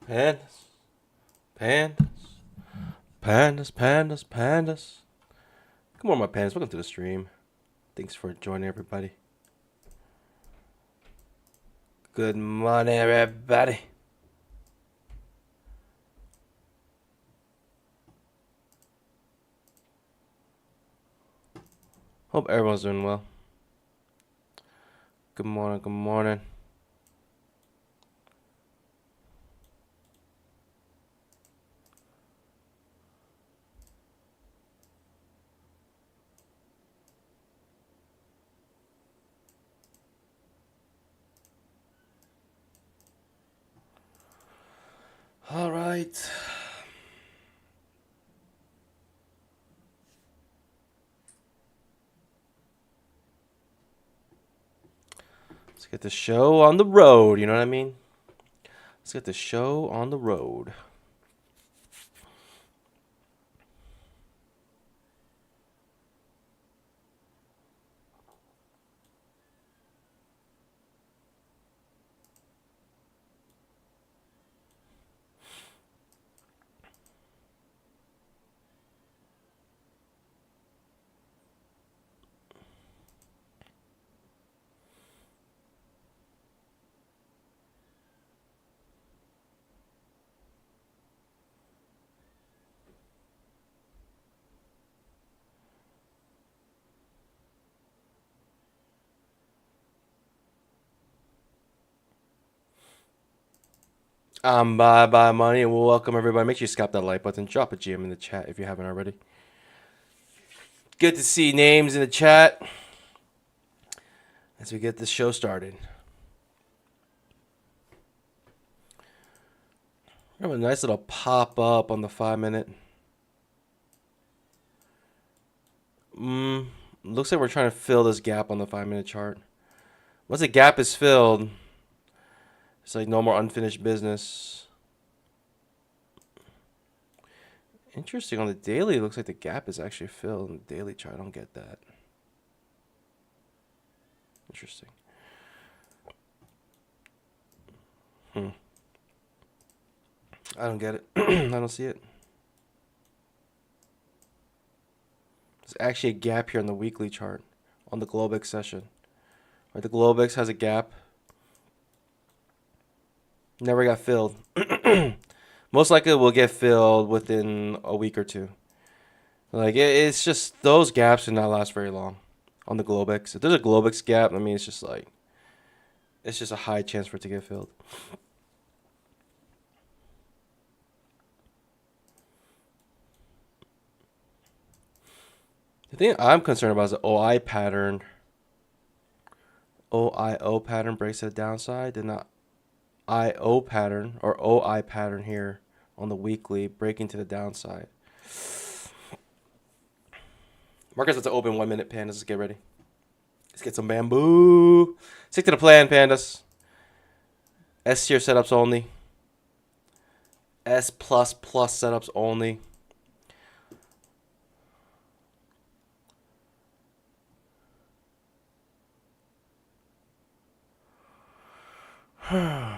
Pandas, pandas, pandas, pandas, pandas. Good morning, my pandas. Welcome to the stream. Thanks for joining, everybody. Good morning, everybody. Hope everyone's doing well. Good morning, good morning. All right. Let's get the show on the road. You know what I mean? Let's get the show on the road. I'm Bye Money, and we'll welcome everybody. Make sure you slap that like button. Drop a GM in the chat if you haven't already. Good to see names in the chat as we get this show started. We have a nice little pop up on the 5-minute. Looks like we're trying to fill this gap on the 5-minute chart. Once the gap is filled, it's like no more unfinished business. Interesting. On the daily, it looks like the gap is actually filled on the daily chart. I don't get that. Interesting. I don't get it. I don't see it. There's actually a gap here on the weekly chart on the Globex session. Right, the Globex has a gap. Never got filled. Most likely it will get filled within a week or two. Like, it's just, those gaps do not last very long on the Globex. If there's a Globex gap, I mean, it's just like, it's just a high chance for it to get filled. The thing I'm concerned about is the OI pattern. OIO pattern breaks to the downside. Did not IO pattern or OI pattern here on the weekly breaking to the downside. Market's about to open 1-minute, pandas. Let's get ready. Let's get some bamboo. Stick to the plan, pandas. S tier setups only. S plus plus setups only. Hmm.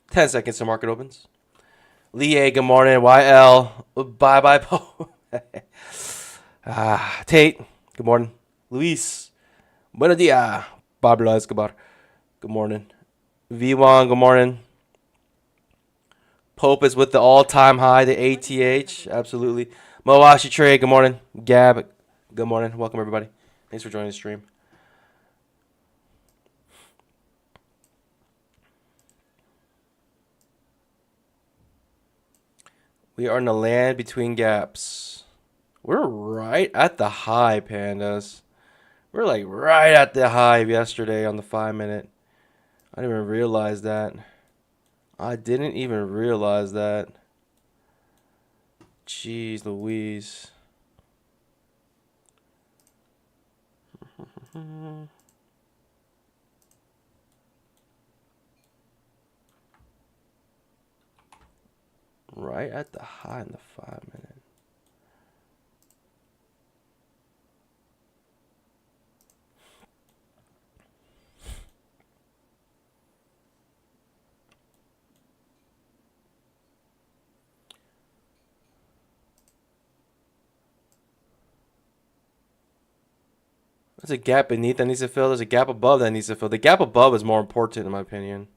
10 seconds to market opens. Lee A, good morning. YL, bye bye. Tate, good morning. Luis, buenos dias. Pablo Escobar, good morning. V1, good morning. Pope is with the all-time high, the ATH. Absolutely. Moashi Trade, good morning. Gab, good morning. Welcome, everybody. Thanks for joining the stream. We are in the land between gaps. We're right at the high, pandas. We're like right at the high yesterday on the 5-minute. I didn't even realize that. Jeez Louise. Right at the high in the 5 minute. There's a gap beneath that needs to fill. There's a gap above that needs to fill. The gap above is more important in my opinion.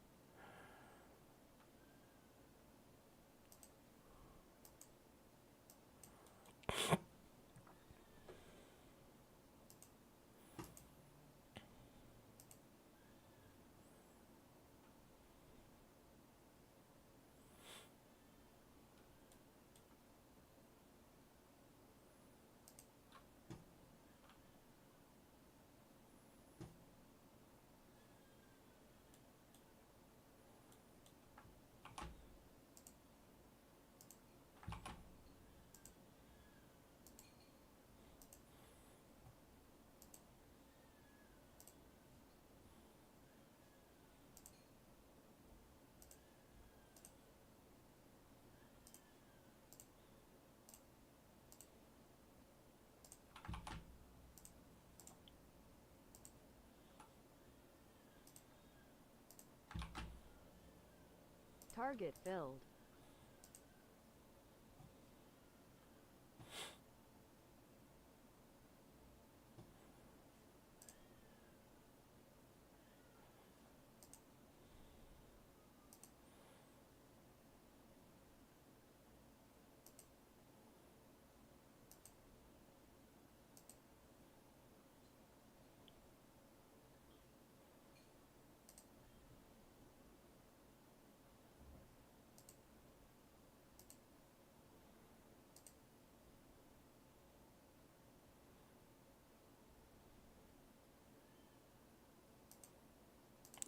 Target filled.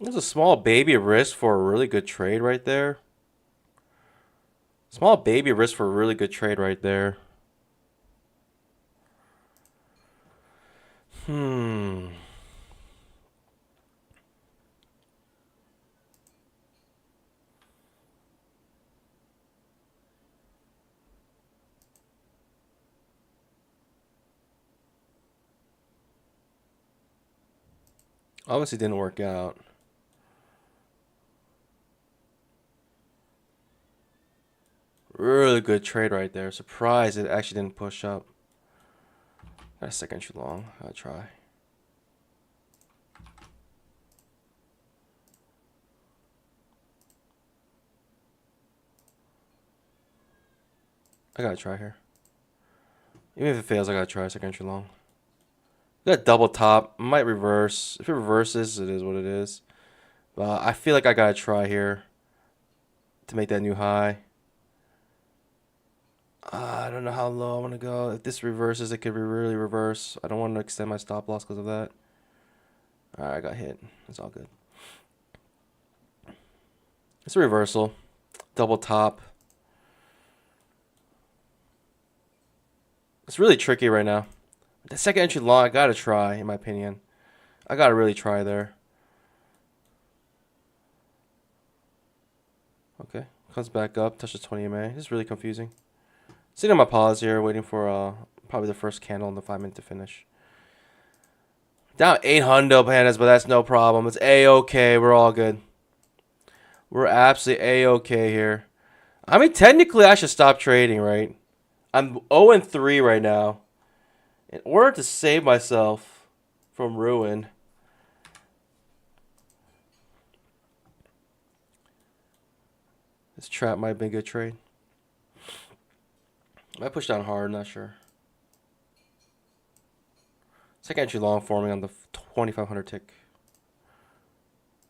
There's a small baby risk for a really good trade right there. Small baby risk for a really good trade right there. Obviously didn't work out. Really good trade right there. Surprised it actually didn't push up. Got a second too long. I'll try. I gotta try here. Even if it fails, I gotta try a second too long. Got double top. Might reverse. If it reverses, it is what it is. But I feel like I gotta try here to make that new high. I don't know how low I want to go. If this reverses, it could really reverse. I don't want to extend my stop loss because of that. Alright, I got hit. It's all good. It's a reversal. Double top. It's really tricky right now. The second entry long, I gotta try, in my opinion. I gotta really try there. Okay. Comes back up, touches 20 MA. This is really confusing. Sitting on my pause here, waiting for probably the first candle in the 5 minute to finish. Down 800 pandas, but that's no problem. It's A-okay. We're all good. We're absolutely A-okay here. I mean, technically, I should stop trading, right? I'm 0-3 right now. In order to save myself from ruin, this trap might have been a good trade. I pushed down hard, not sure. Second entry long forming on the 2500 tick.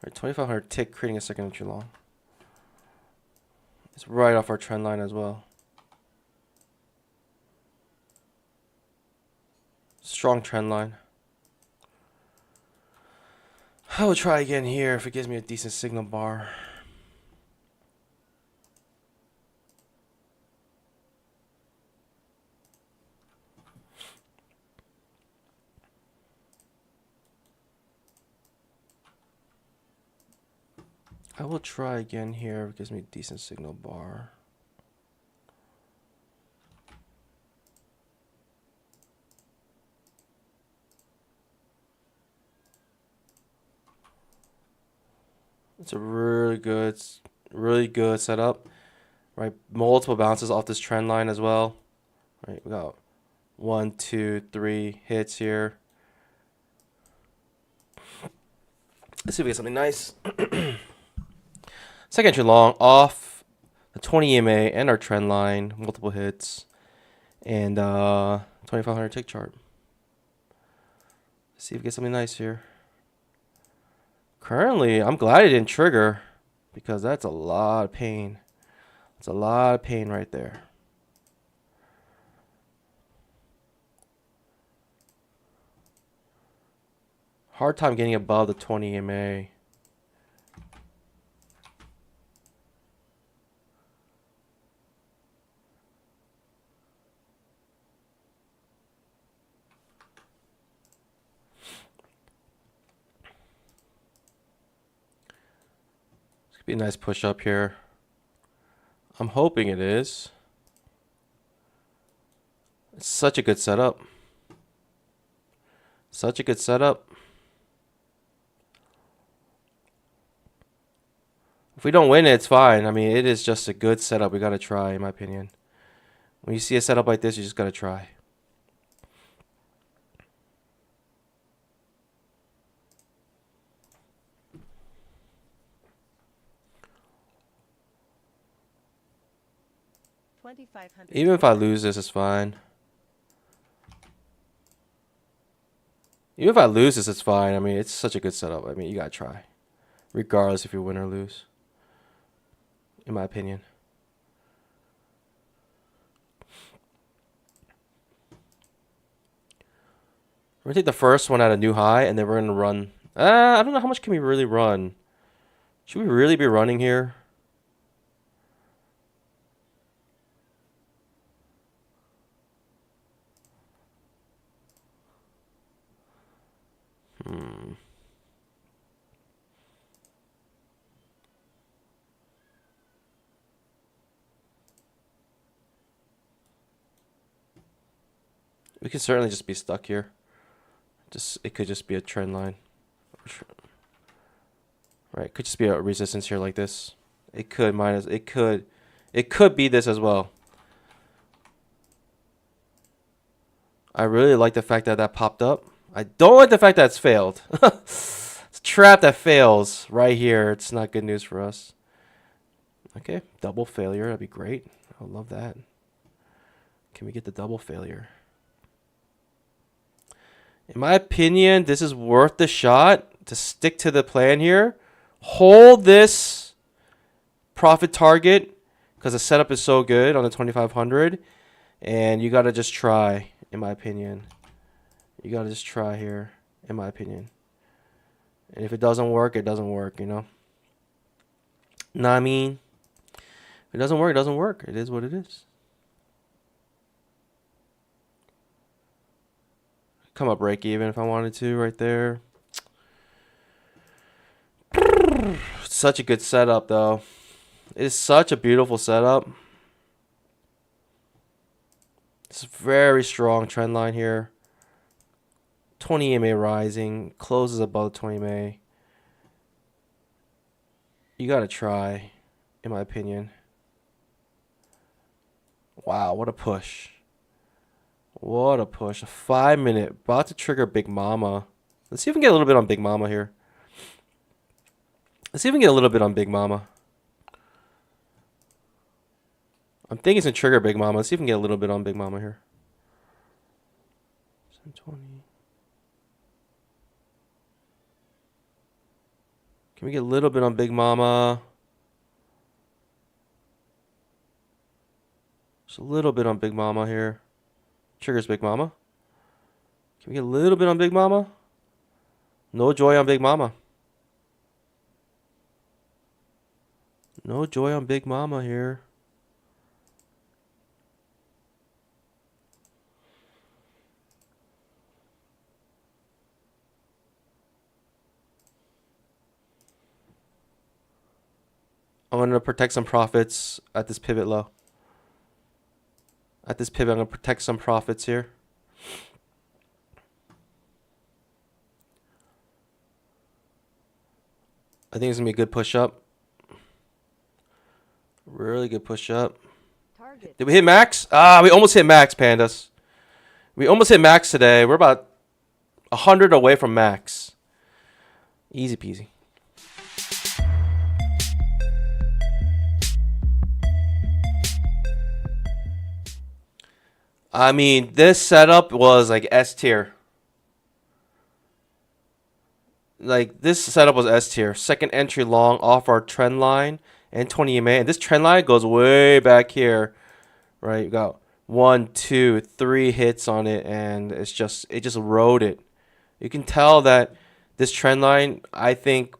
Alright, 2500 tick creating a second entry long. It's right off our trend line as well. Strong trend line. I will try again here if it gives me a decent signal bar. I will try again here. It gives me a decent signal bar. It's a really good setup. Right, multiple bounces off this trend line as well. Right, we got 1, 2, 3 hits here. Let's see if we get something nice. Second entry long off the 20 EMA and our trend line, multiple hits, and 2500 tick chart. Let's see if we get something nice here. Currently, I'm glad it didn't trigger because that's a lot of pain. It's a lot of pain right there. Hard time getting above the 20 EMA. This could be a nice push up here. I'm hoping it is. It's such a good setup. Such a good setup. If we don't win it, it's fine. I mean, it is just a good setup. We got to try, in my opinion. When you see a setup like this, you just got to try. Even if I lose this, it's fine. Even if I lose this, it's fine. I mean, it's such a good setup. I mean, you got to try. Regardless if you win or lose. In my opinion. We're going to take the first one at a new high, and then we're going to run. I don't know how much can we really run. Should we really be running here? We could certainly just be stuck here. It could just be a trend line. Right, it could just be a resistance here like this. It could be this as well. I really like the fact that that popped up. I don't like the fact that it's failed. It's a trap that fails right here. It's not good news for us. Okay, double failure. That'd be great. I love that. Can we get the double failure? In my opinion, this is worth the shot to stick to the plan here. Hold this profit target because the setup is so good on the 2500. And you got to just try, in my opinion. You got to just try here, in my opinion. And if it doesn't work, it doesn't work, you know. Know what I mean? If it doesn't work, it doesn't work. It is what it is. Come up break even if I wanted to right there. Such a good setup, though. It is such a beautiful setup. It's a very strong trend line here. 20 EMA rising. Closes above 20 EMA. You got to try, in my opinion. Wow, what a push. What a push. A 5-minute. About to trigger Big Mama. Let's see if we can get a little bit on Big Mama here. Let's see if we can get a little bit on Big Mama. I'm thinking it's going to trigger Big Mama. Let's see if we can get a little bit on Big Mama here. 720. Can we get a little bit on Big Mama? Just a little bit on Big Mama here. Triggers Big Mama. Can we get a little bit on Big Mama? No joy on Big Mama. No joy on Big Mama here. I'm going to protect some profits at this pivot low. At this pivot, I'm going to protect some profits here. I think it's going to be a good push up. Really good push up. Target. Did we hit max? Ah, we almost hit max, pandas. We almost hit max today. We're about 100 away from max. Easy peasy. I mean, this setup was like S tier. Like, this setup was S tier. Second entry long off our trend line and 20 EMA. And this trend line goes way back here. Right? You got 1, 2, 3 hits on it, and it just rode it. You can tell that this trend line, I think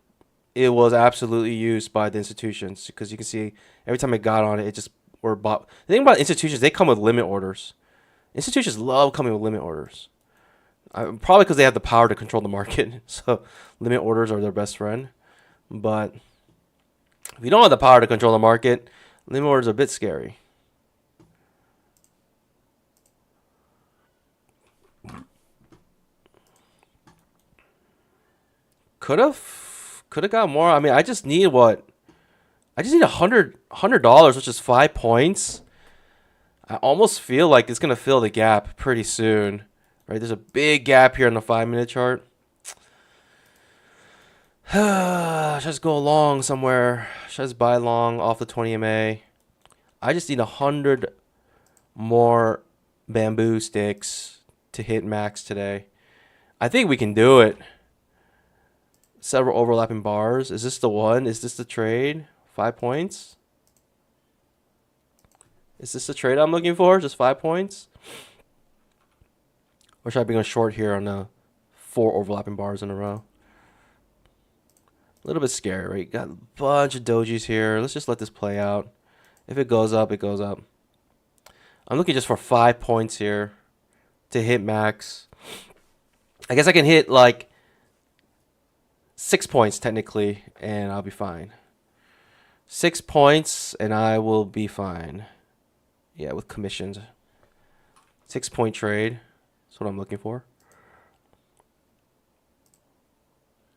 it was absolutely used by the institutions, because you can see every time it got on it, it just were bought. The thing about institutions, they come with limit orders. Institutions love coming with limit orders. Probably because they have the power to control the market. So limit orders are their best friend. But if you don't have the power to control the market, limit orders are a bit scary. Could have got more. I mean, I just need what? I just need $100, which is 5 points. I almost feel like it's gonna fill the gap pretty soon, right? There's a big gap here on the 5-minute chart. Should I just go long somewhere? Should I just buy long off the 20 MA? I just need 100 more bamboo sticks to hit max today. I think we can do it. Several overlapping bars. Is this the one? Is this the trade? 5 points? Is this the trade I'm looking for? Just 5 points? Or should I be going short here on the 4 overlapping bars in a row? A little bit scary, right? Got a bunch of dojis here. Let's just let this play out. If it goes up, it goes up. I'm looking just for 5 points here to hit max. I guess I can hit like 6 points technically, and I'll be fine. 6 points, and I will be fine. Yeah, with commissions. 6 point trade. That's what I'm looking for.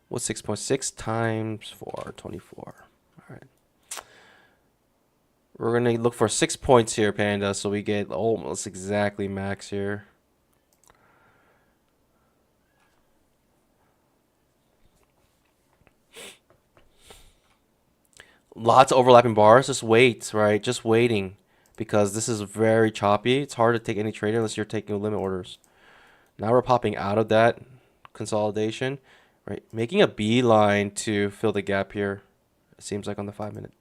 What's 6 points? 6 times 4, 24. All right. We're going to look for 6 points here, Panda, so we get almost exactly max here. Lots of overlapping bars. Just wait, right? Just waiting, because this is very choppy. It's hard to take any trade unless you're taking limit orders. Now we're popping out of that consolidation, right? Making a beeline to fill the gap here, it seems like, on the 5-minute.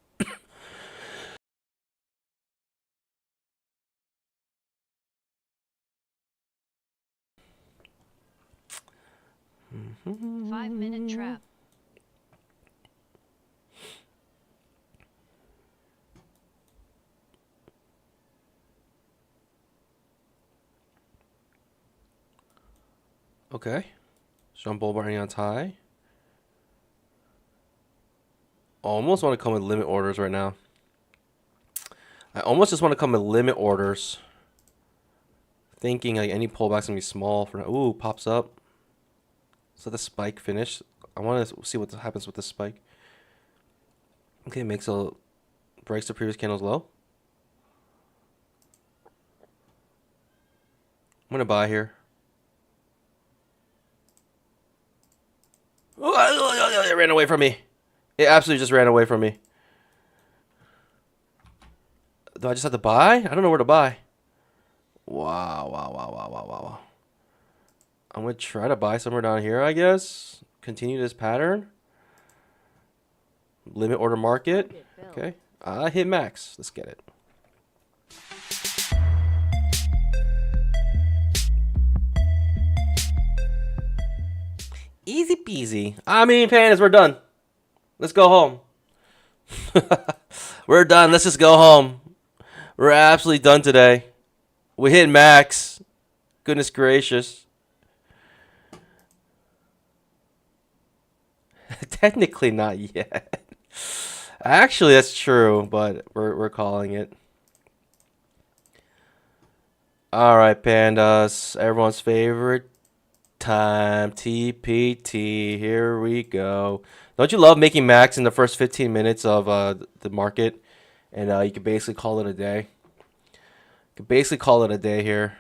5-minute trap. Okay. Sean Bull running on high. Almost want to come with limit orders right now. I almost just want to come with limit orders. Thinking like any pullback's gonna be small for now. Ooh, pops up. So the spike finish. I want to see what happens with this spike. Okay, breaks the previous candle's low. I'm gonna buy here. Oh, it ran away from me. It absolutely just ran away from me. Do I just have to buy? I don't know where to buy. Wow. I'm going to try to buy somewhere down here, I guess. Continue this pattern. Limit order market. Okay. Hit max. Let's get it. Easy peasy. I mean, pandas, we're done. Let's go home. We're done. Let's just go home. We're absolutely done today. We hit max. Goodness gracious. Technically not yet. Actually, that's true, but we're calling it. All right, pandas. Everyone's favorite time, TPT. Here we go. Don't you love making max in the first 15 minutes of the market, and you can basically call it a day. You can basically call it a day here.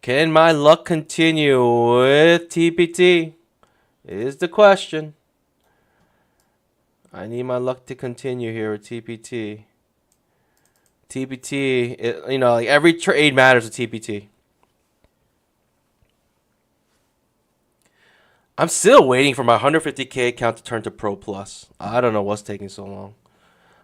Can my luck continue with TPT? Is the question. I need my luck to continue here with TPT. TPT, you know, like every trade matters with TPT. I'm still waiting for my 150K account to turn to Pro Plus. I don't know what's taking so long.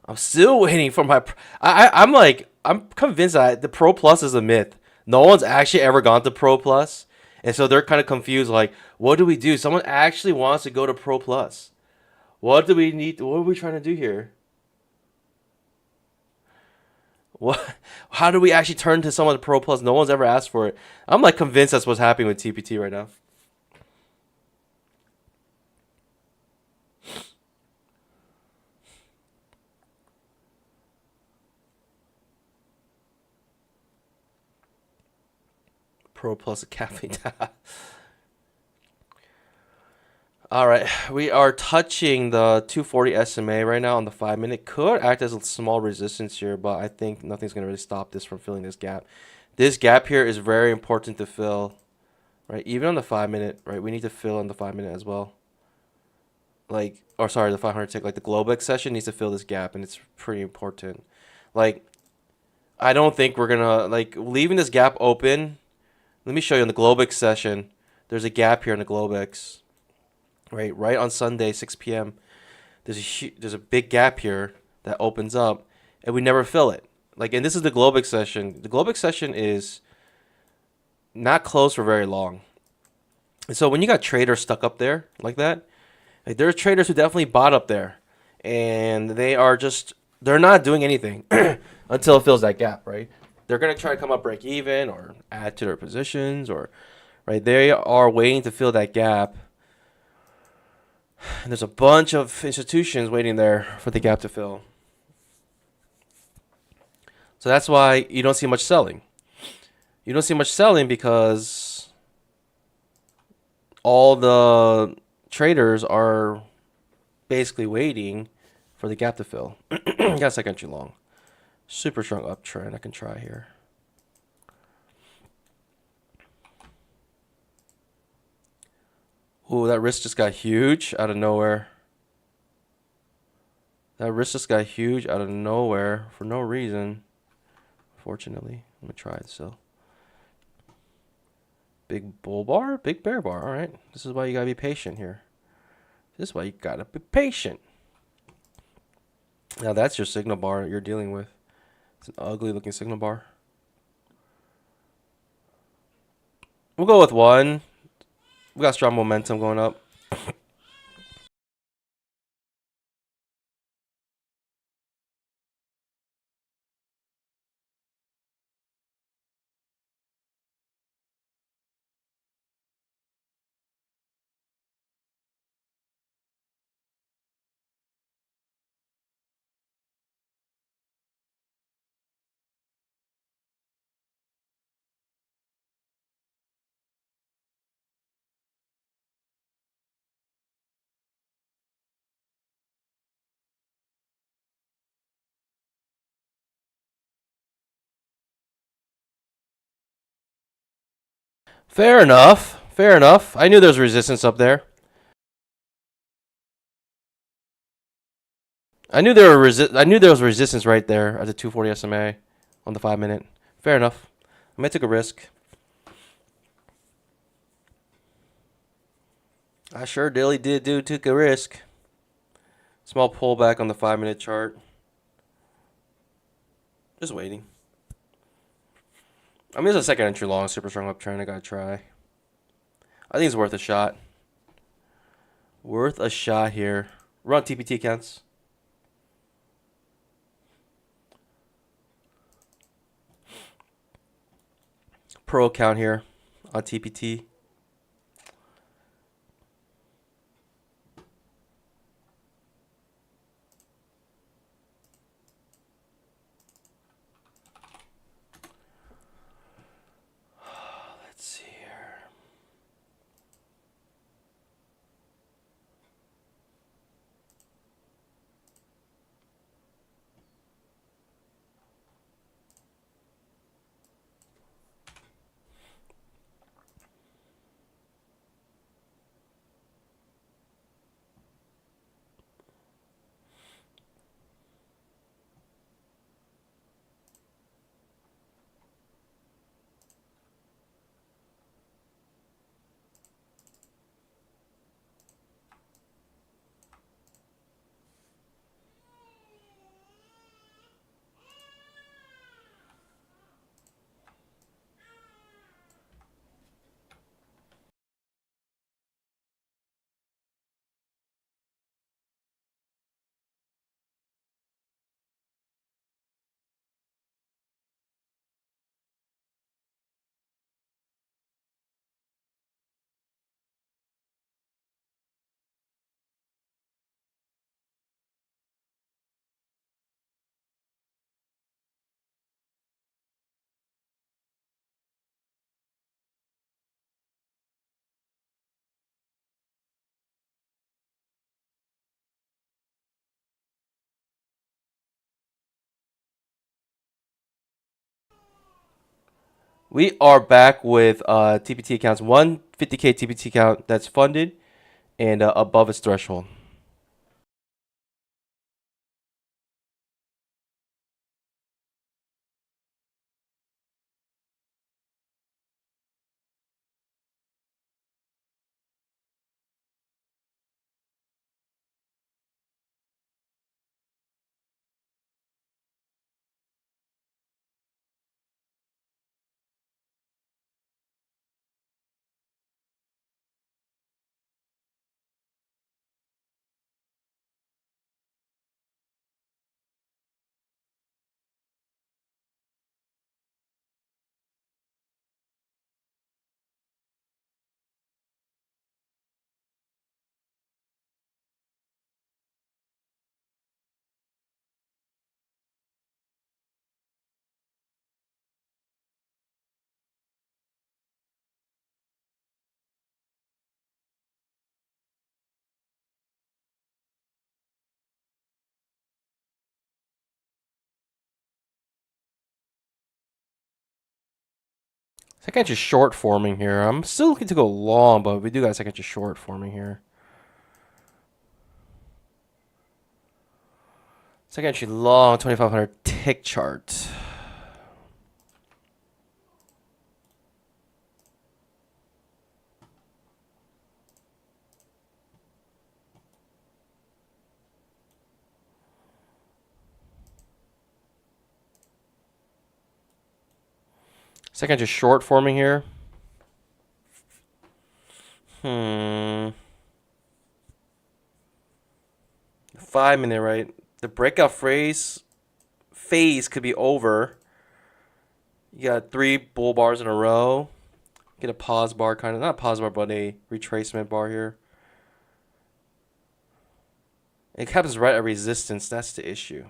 I'm still waiting for my. I'm convinced that the Pro Plus is a myth. No one's actually ever gone to Pro Plus, and so they're kind of confused. Like, what do we do? Someone actually wants to go to Pro Plus. What do we need? What are we trying to do here? What? How do we actually turn to someone to Pro Plus? No one's ever asked for it. I'm like convinced that's what's happening with TPT right now. Pro Plus capping. All right, we are touching the 240 SMA right now on the 5 minute. Could act as a small resistance here, but I think nothing's gonna really stop this from filling this gap. This gap here is very important to fill, right? Even on the 5 minute, right? We need to fill on the 5 minute as well. Like, or sorry, the 500 tick. Like the Globex session needs to fill this gap, and it's pretty important. Like, I don't think we're gonna like leaving this gap open. Let me show you on the Globex session. There's a gap here in the Globex. Right on Sunday, 6 p.m. There's a big gap here that opens up, and we never fill it. Like, and this is the Globex session. The Globex session is not closed for very long, and so when you got traders stuck up there like that, like there are traders who definitely bought up there, and they're not doing anything until it fills that gap. Right? They're gonna try to come up break even or add to their positions, or right they are waiting to fill that gap. And there's a bunch of institutions waiting there for the gap to fill. So that's why you don't see much selling. You don't see much selling because all the traders are basically waiting for the gap to fill. Got a second entry long. Super strong uptrend I can try here. Ooh, that risk just got huge out of nowhere. That risk just got huge out of nowhere for no reason. Fortunately, let me try it still. Big bull bar, big bear bar. All right, this is why you gotta be patient here. This is why you gotta be patient. Now that's your signal bar you're dealing with. It's an ugly looking signal bar. We'll go with one. We got strong momentum going up. Fair enough. Fair enough. I knew there was resistance up there. I knew there was resistance right there at the 240 SMA on the 5 minute. Fair enough. I might take a risk. I sure Dilly took a risk. Small pullback on the 5 minute chart. Just waiting. I mean, there's a second entry long, super strong uptrend. I gotta try. I think it's worth a shot. Worth a shot here. Run TPT accounts. Pro account here on TPT. Let's see here. We are back with TPT accounts. One 50K TPT account that's funded and above its threshold. Second inch is short forming here. I'm still looking to go long, but we do got a second inch short forming here. Second inch long, 2500 tick chart. Second inch is short forming here. 5 minute, right? The breakout phase could be over. You got 3 bull bars in a row. Get a pause bar, kind of, not a pause bar, but a retracement bar here. It happens right at resistance. That's the issue.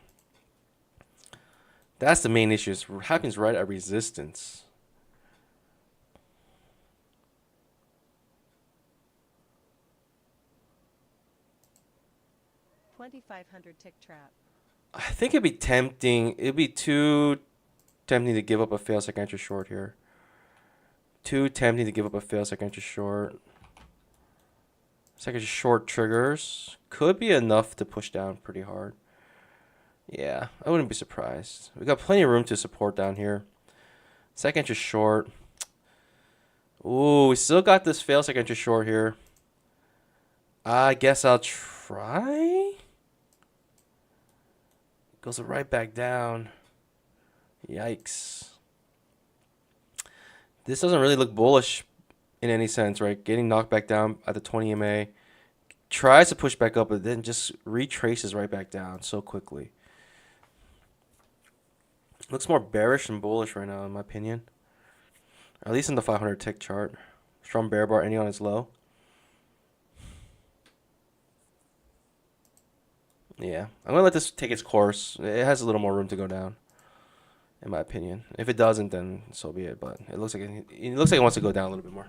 That's the main issue. It happens right at resistance. $2,500 tick trap. I think it'd be tempting. It'd be too tempting to give up a fail second entry short here. Too tempting to give up a fail second entry short. Second entry short triggers. Could be enough to push down pretty hard. Yeah, I wouldn't be surprised. We got plenty of room to support down here. Second entry short. Ooh, we still got this fail second entry short here. I guess I'll try. Goes right back down. Yikes. This doesn't really look bullish in any sense, right? Getting knocked back down at the 20 MA. tries to push back up, but then just retraces right back down so quickly. Looks more bearish than bullish right now, in my opinion. At least in the 500 tick chart. Strong bear bar ending on its low. Yeah, I'm gonna let this take its course. It has a little more room to go down, in my opinion. If it doesn't, then so be it. But it looks like it wants to go down a little bit more.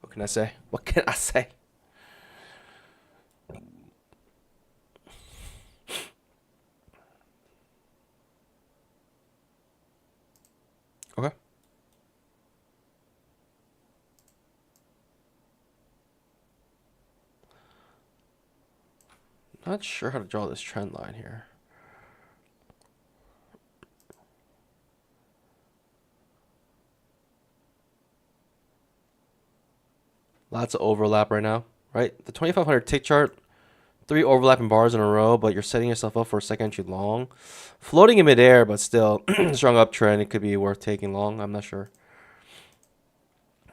What can I say? What can I say? Okay. Not sure how to draw this trend line here. Lots of overlap right now, right? The 2500 tick chart, 3 overlapping bars in a row, but you're setting yourself up for a second entry long. Floating in midair, but still strong uptrend. It could be worth taking long. I'm not sure.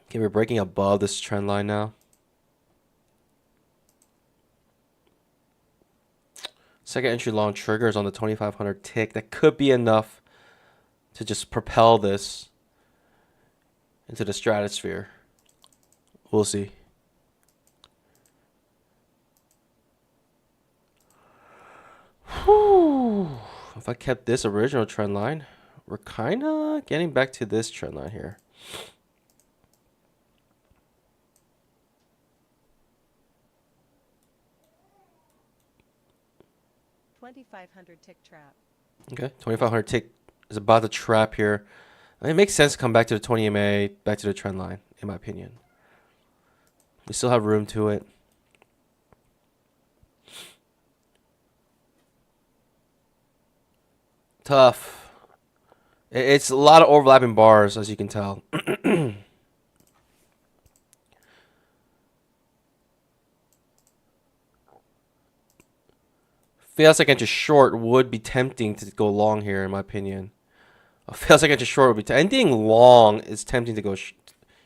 Okay, we're breaking above this trend line now. Second entry long triggers on the 2500 tick. That could be enough to just propel this into the stratosphere. We'll see. Whew. If I kept this original trend line, we're kind of getting back to this trend line here. $2,500 tick trap. Okay, 2500 tick is about to trap here. It makes sense to come back to the 20 MA, back to the trend line, in my opinion. We still have room to it. Tough. It's a lot of overlapping bars, as you can tell. Fail second to short would be tempting to go long here, in my opinion. A fail second to short would be anything long is tempting to go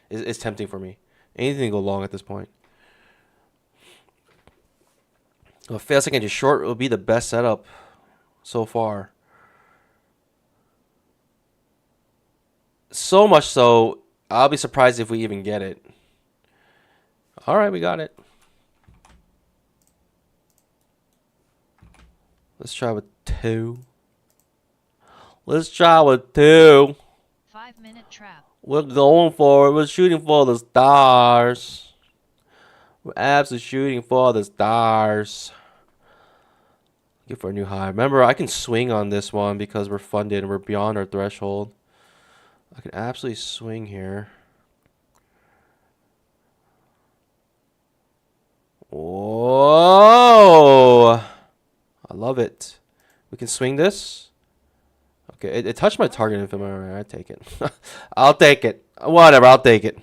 is tempting for me. Anything to go long at this point. A fail second to short will be the best setup so far. So much so, I'll be surprised if we even get it. All right, we got it. Let's try with 2. Let's try with 2. 5-minute trap. We're going for it. We're shooting for the stars. We're absolutely shooting for the stars. Get for a new high. Remember, I can swing on this one because we're funded and we're beyond our threshold. I can absolutely swing here. Whoa! I love it. We can swing this. Okay, it touched my target info. I take it. I'll take it. Whatever, I'll take it.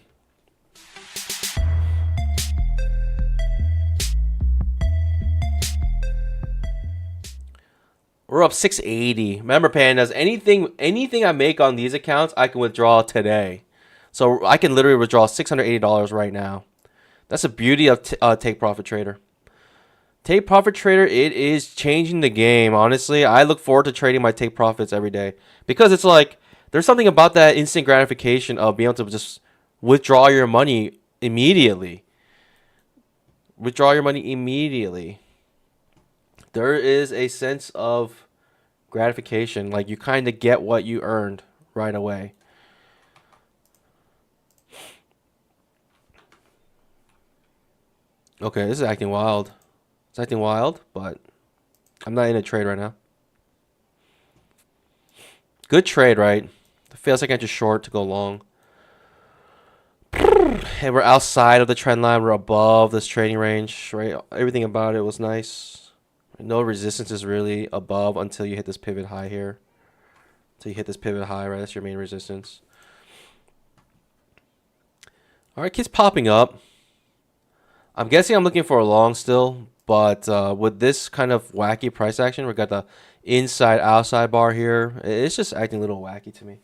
We're up 680. Remember, pandas, anything I make on these accounts, I can withdraw today. So I can literally withdraw $680 right now. That's the beauty of Take Profit Trader. Take Profit Trader, it is changing the game. Honestly, I look forward to trading my take profits every day because it's like there's something about that instant gratification of being able to just withdraw your money immediately. Withdraw your money immediately. There is a sense of gratification, like you kind of get what you earned right away. Okay, this is acting wild. It's acting wild, but I'm not in a trade right now. Good trade, right? It feels like I just short to go long. And we're outside of the trend line. We're above this trading range, right? Everything about it was nice. No resistance is really above until you hit this pivot high here. Until you hit this pivot high, right? That's your main resistance. All right, keeps popping up. I'm guessing I'm looking for a long still, but with this kind of wacky price action, we got the inside outside bar here. It's just acting a little wacky to me.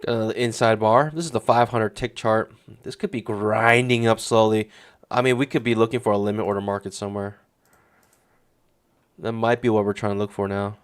Inside bar. This is the 500 tick chart. This could be grinding up slowly. I mean, we could be looking for a limit order market somewhere. That might be what we're trying to look for now.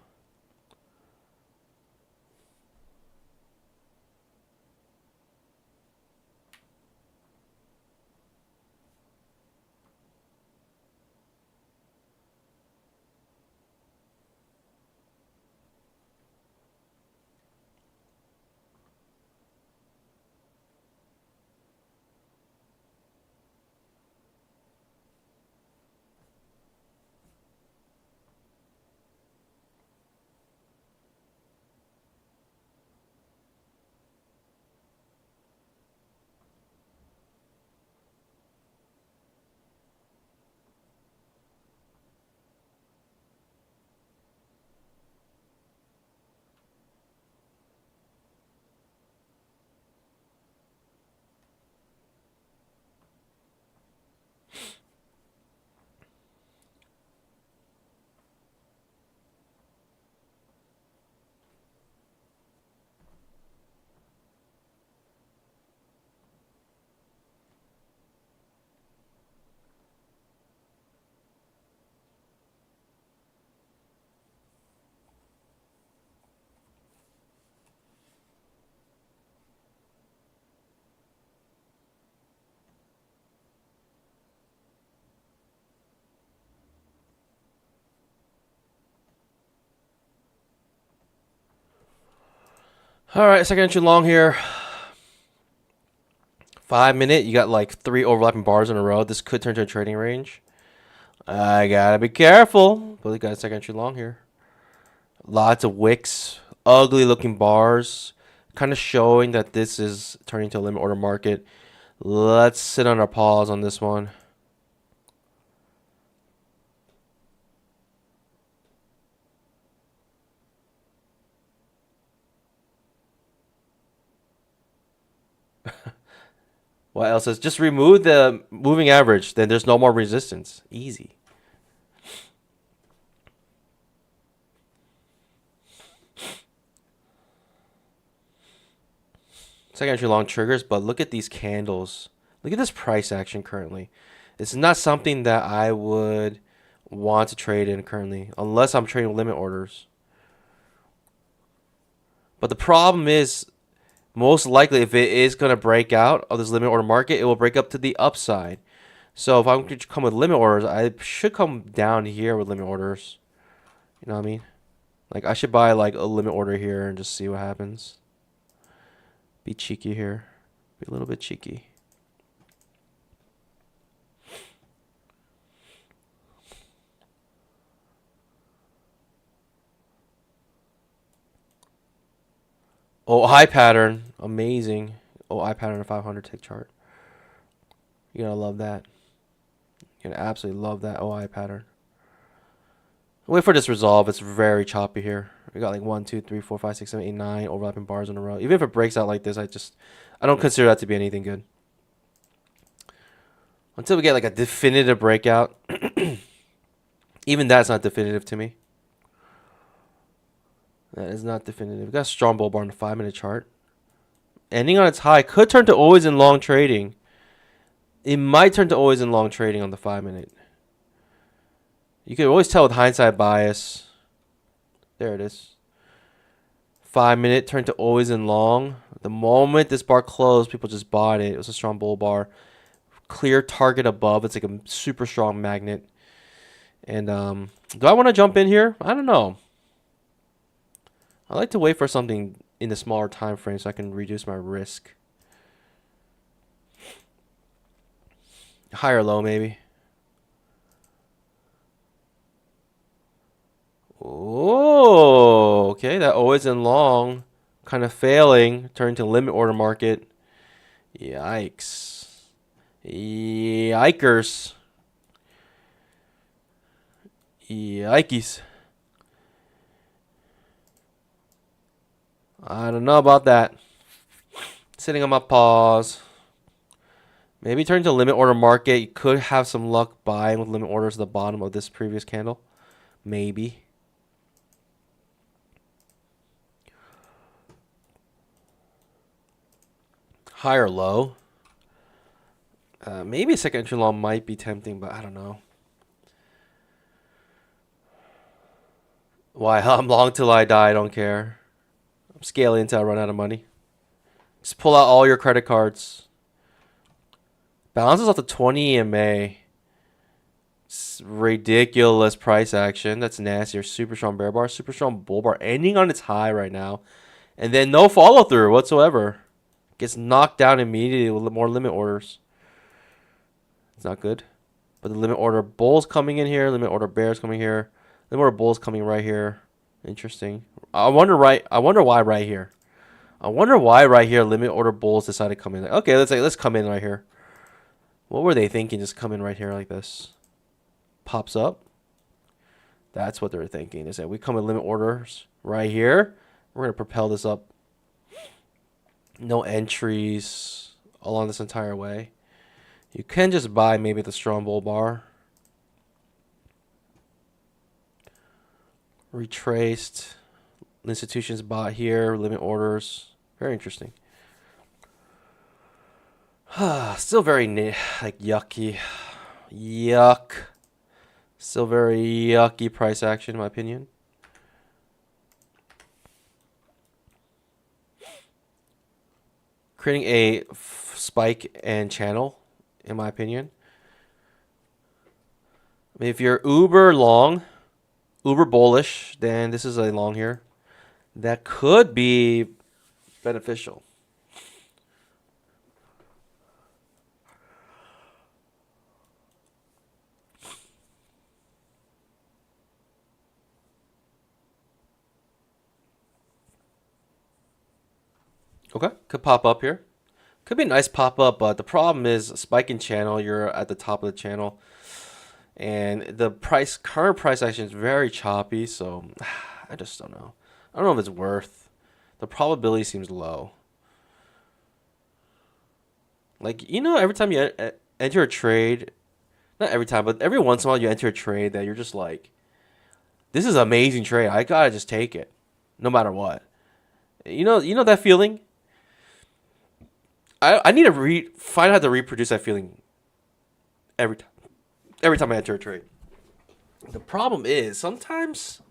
All right, second entry long here. 5 minute, you got like 3 overlapping bars in a row. This could turn to a trading range. I gotta be careful. But we got a second entry long here. Lots of wicks, ugly looking bars, kind of showing that this is turning to a limit order market. Let's sit on our pause on this one. What else is just remove the moving average, then there's no more resistance. Easy. Second entry long triggers, but look at these candles. Look at this price action currently. It's not something that I would want to trade in currently, unless I'm trading limit orders. But the problem is, most likely, if it is going to break out of this limit order market, it will break up to the upside. So if I'm going to come with limit orders, I should come down here with limit orders. You know what I mean? Like, I should buy like a limit order here and just see what happens. Be cheeky here. Be a little bit cheeky. Oh, high pattern. Amazing. Oh, high pattern of 500 tick chart. You're going to love that. You're going to absolutely love that OI pattern. Wait for this resolve. It's very choppy here. We got like 1, 2, 3, 4, 5, 6, 7, 8, 9 overlapping bars in a row. Even if it breaks out like this, I don't consider that to be anything good. Until we get like a definitive breakout. Even that's not definitive to me. That is not definitive. We got a strong bull bar on the 5-minute chart. Ending on its high could turn to always in long trading. It might turn to always in long trading on the 5-minute. You can always tell with hindsight bias. There it is. 5-minute turned to always in long. The moment this bar closed, people just bought it. It was a strong bull bar. Clear target above. It's like a super strong magnet. And do I want to jump in here? I don't know. I like to wait for something in the smaller time frame so I can reduce my risk. High or low, maybe. Oh, okay. That always in long, kind of failing, turning to limit order market. Yikes. Yikers. Yikes. I don't know about that. Sitting on my pause. Maybe turn to limit order market. You could have some luck buying with limit orders at the bottom of this previous candle. Maybe. High or low? Maybe a second entry long might be tempting, but I don't know. Why? I'm long till I die. I don't care. I'm scaling until I run out of money. Just pull out all your credit cards. Balances off the 20 EMA. It's ridiculous price action. That's nasty. Or super strong bear bar, super strong bull bar, ending on its high right now, and then no follow through whatsoever. Gets knocked down immediately with more limit orders. It's not good. But the limit order bulls coming in here. Limit order bears coming here. Limit order bulls coming right here. Interesting. I wonder why right here. I wonder why right here limit order bulls decided to come in. Okay, let's come in right here. What were they thinking? Just come in right here like this. Pops up. That's what they're thinking. Is that we come in limit orders right here. We're gonna propel this up. No entries along this entire way. You can just buy maybe the strong bull bar. Retraced. Institutions bought here. Limit orders. Very interesting. Still very like yucky. Yuck. Still very yucky price action in my opinion. Creating a spike and channel in my opinion. I mean, if you're uber long, uber bullish, then this is a long here. That could be beneficial. Okay, could pop up here. Could be a nice pop up, but the problem is spike in channel. You're at the top of the channel, and the current price action is very choppy. So I just don't know. I don't know if it's worth. The probability seems low. Like every time you enter a trade, not every time, but every once in a while you enter a trade that you're just like, this is an amazing trade. I gotta just take it, no matter what. You know that feeling. I need to find out how to reproduce that feeling every time I enter a trade. The problem is sometimes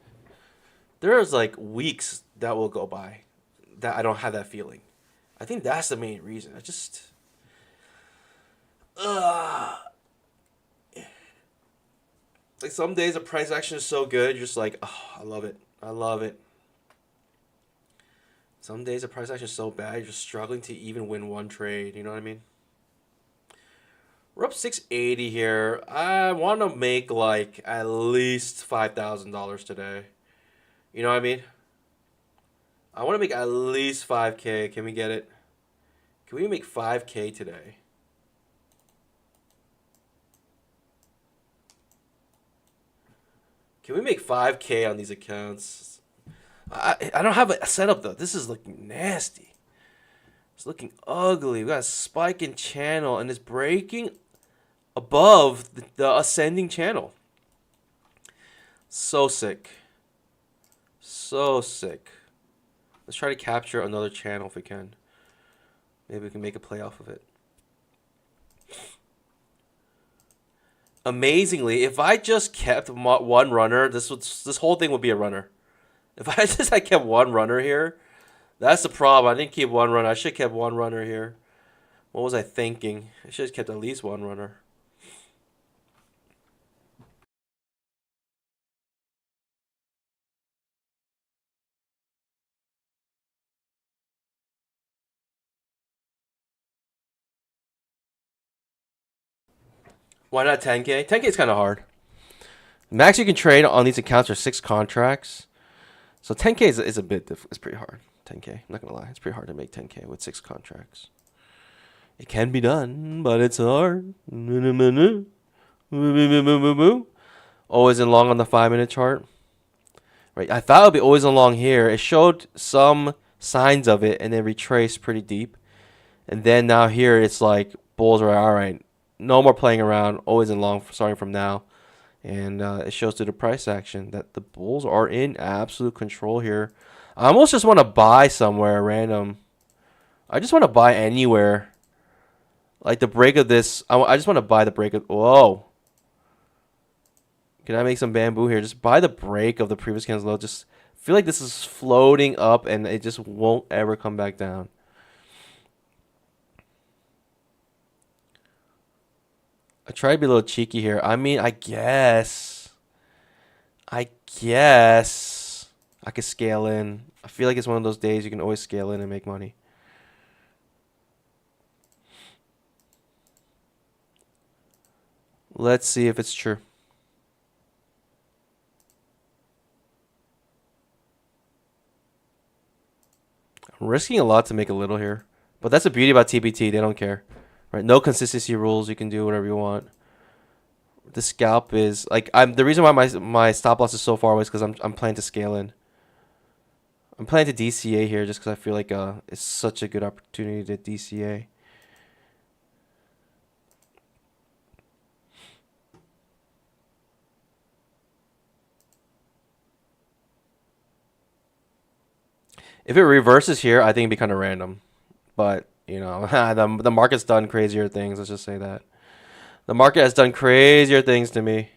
there's like weeks that will go by that I don't have that feeling. I think that's the main reason. I just like some days the price action is so good, you're just like, oh, I love it. I love it. Some days the price action is so bad, you're just struggling to even win one trade. You know what I mean? We're up 680 here. I want to make like at least $5,000 today. You know what I mean? I want to make at least 5K. Can we get it? Can we make 5K today? Can we make 5K on these accounts? I don't have a setup though. This is looking nasty. It's looking ugly. We got a spike in channel and it's breaking above the ascending channel. So sick. So sick. Let's try to capture another channel if we can. Maybe we can make a play off of it. Amazingly, if I just kept one runner, this whole thing would be a runner. If I just kept one runner here, that's the problem. I didn't keep one runner. I should have kept one runner here. What was I thinking? I should have kept at least one runner. Why not 10K? 10K is kind of hard. Max you can trade on these accounts are 6 contracts. So 10K is a bit it's pretty hard. 10K, I'm not gonna lie, it's pretty hard to make 10K with 6 contracts. It can be done, but it's hard. Always in long on the 5-minute chart. Right, I thought it would be always in long here. It showed some signs of it and then retraced pretty deep. And then now here it's like bulls are all right. No more playing around. Always in long starting from now. And it shows through the price action that the bulls are in absolute control here. I almost just want to buy somewhere random. I just want to buy anywhere. Like the break of this. I just want to buy the break of. Whoa. Can I make some bamboo here? Just buy the break of the previous candle's low. Just feel like this is floating up and it just won't ever come back down. I try to be a little cheeky here. I mean, I guess I could scale in. I feel like it's one of those days you can always scale in and make money. Let's see if it's true. I'm risking a lot to make a little here. But that's the beauty about TBT. They don't care. Right? No consistency rules. You can do whatever you want. The scalp is like the reason why my stop loss is so far away is because I'm planning to scale in. I'm planning to DCA here just because I feel like it's such a good opportunity to DCA. If it reverses here, I think it'd be kind of random. But, you know, the market's done crazier things. Let's just say that. The market has done crazier things to me.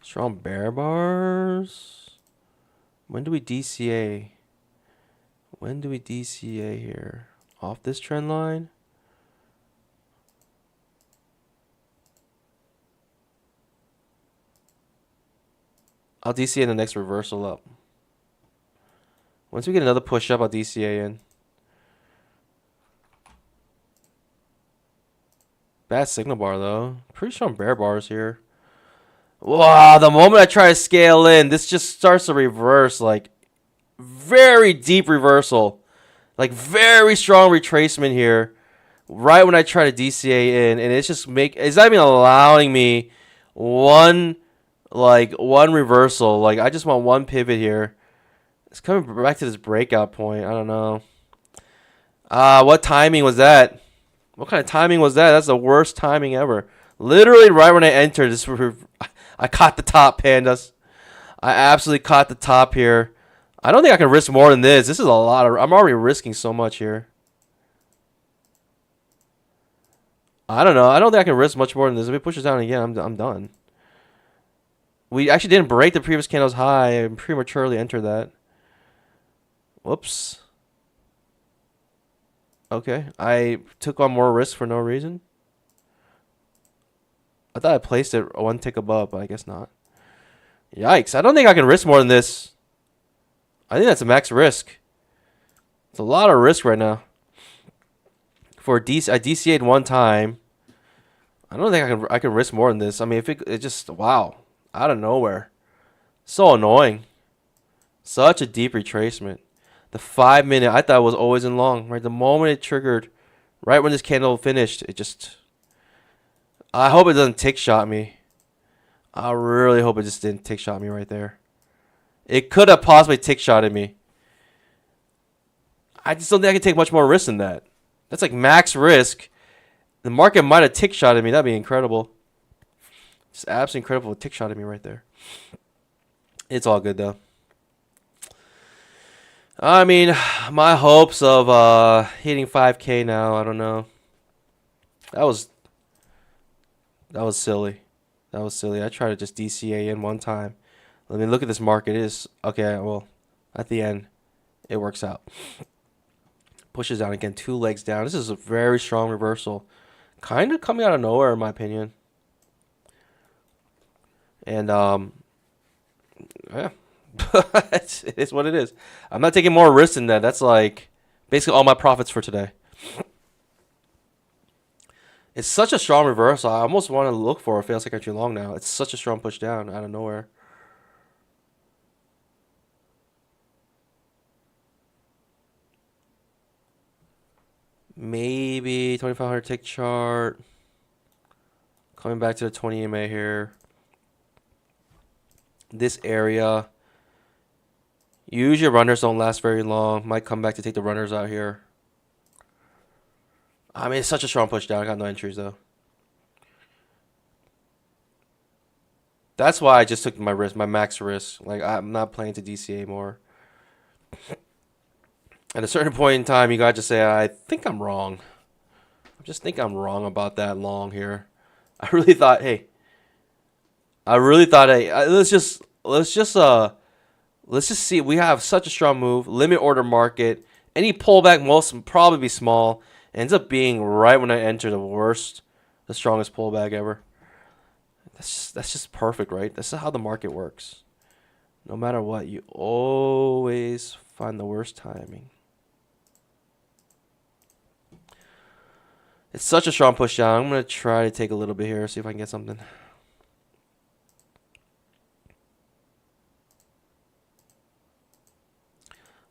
Strong bear bars. When do we DCA? When do we DCA here? Off this trend line? I'll DCA in the next reversal up. Once we get another push up, I'll DCA in. Bad signal bar though. Pretty strong bear bars here. Wow, the moment I try to scale in, this just starts to reverse. Like, very deep reversal. Like, very strong retracement here. Right when I try to DCA in. And it's just it's not even allowing me one reversal. Like, I just want one pivot here. It's coming back to this breakout point. I don't know. What timing was that? What kind of timing was that? That's the worst timing ever. Literally right when I entered, I caught the top, pandas. I absolutely caught the top here. I don't think I can risk more than this. This is a lot. I'm already risking so much here. I don't know. I don't think I can risk much more than this. If it pushes down again, I'm done. We actually didn't break the previous candle's high. I prematurely entered that. Whoops. Okay. I took on more risk for no reason. I thought I placed it one tick above, but I guess not. Yikes. I don't think I can risk more than this. I think that's a max risk. It's a lot of risk right now. For I DCA'd one time. I don't think I can risk more than this. I mean, if it just, wow, out of nowhere. So annoying. Such a deep retracement. The 5 minute, I thought it was always in long. Right, the moment it triggered, right when this candle finished, it just. I hope it doesn't tick shot me. I really hope it just didn't tick shot me right there. It could have possibly tick shotted me. I just don't think I can take much more risk than that. That's like max risk. The market might have tick shotted me. That'd be incredible. It's absolutely incredible. Tick shotted me right there. It's all good though. I mean, my hopes of hitting 5K now, I don't know. That was silly. That was silly. I tried to just DCA in one time. Let me look at this market. It is okay, well, at the end, it works out. Pushes down again, 2 legs down. This is a very strong reversal. Kind of coming out of nowhere, in my opinion. And, yeah. It is what it is. I'm not taking more risks than that. That's like basically all my profits for today. It's such a strong reversal. I almost want to look for a fail second too long now. It's such a strong push down out of nowhere. Maybe 2500 tick chart. Coming back to the 20 EMA here. This area. Usually runners don't last very long. Might come back to take the runners out here. I mean, it's such a strong push down. I got no entries though. That's why I just took my risk, my max risk. Like, I'm not playing to DCA anymore. At a certain point in time, you gotta just say, I think I'm wrong. I just think I'm wrong about that long here. I really thought, hey, let's just see. We have such a strong move, limit order market. Any pullback most probably be small. Ends up being right when I enter the strongest pullback ever. That's just perfect, right? That's how the market works. No matter what, you always find the worst timing. It's such a strong push down. I'm gonna try to take a little bit here, see if I can get something.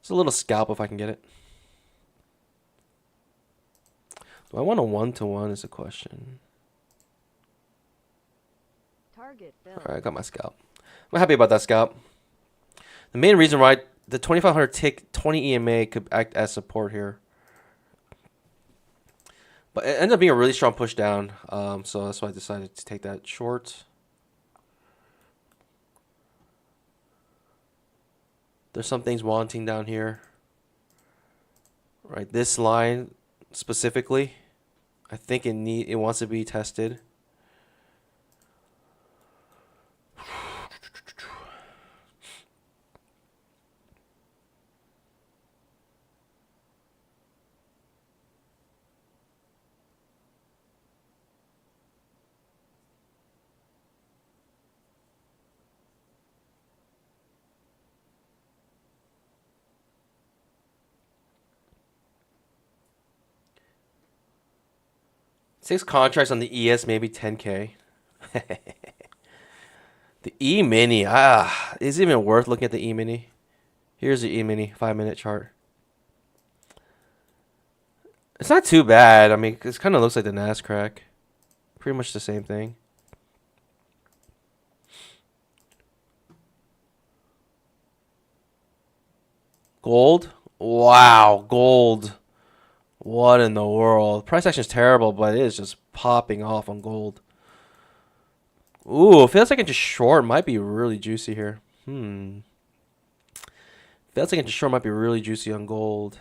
It's a little scalp if I can get it. Do I want a 1-to-1 is the question. Target Alright, I got my scalp. I'm happy about that scalp. The main reason why the 2500 tick 20 EMA could act as support here. But it ended up being a really strong push down. So that's why I decided to take that short. There's some things wanting down here. Right, this line specifically, I think it wants to be tested. Six contracts on the ES, maybe 10K. The E-mini, is it even worth looking at the E-mini? Here's the E-mini 5-minute chart. It's not too bad. I mean, it kind of looks like the Nascraq. Pretty much the same thing. Gold? Wow, gold. What in the world? Price action is terrible, but it is just popping off on gold. Ooh, feels like it's just short. Might be really juicy here. Feels like it's just short. Might be really juicy on gold.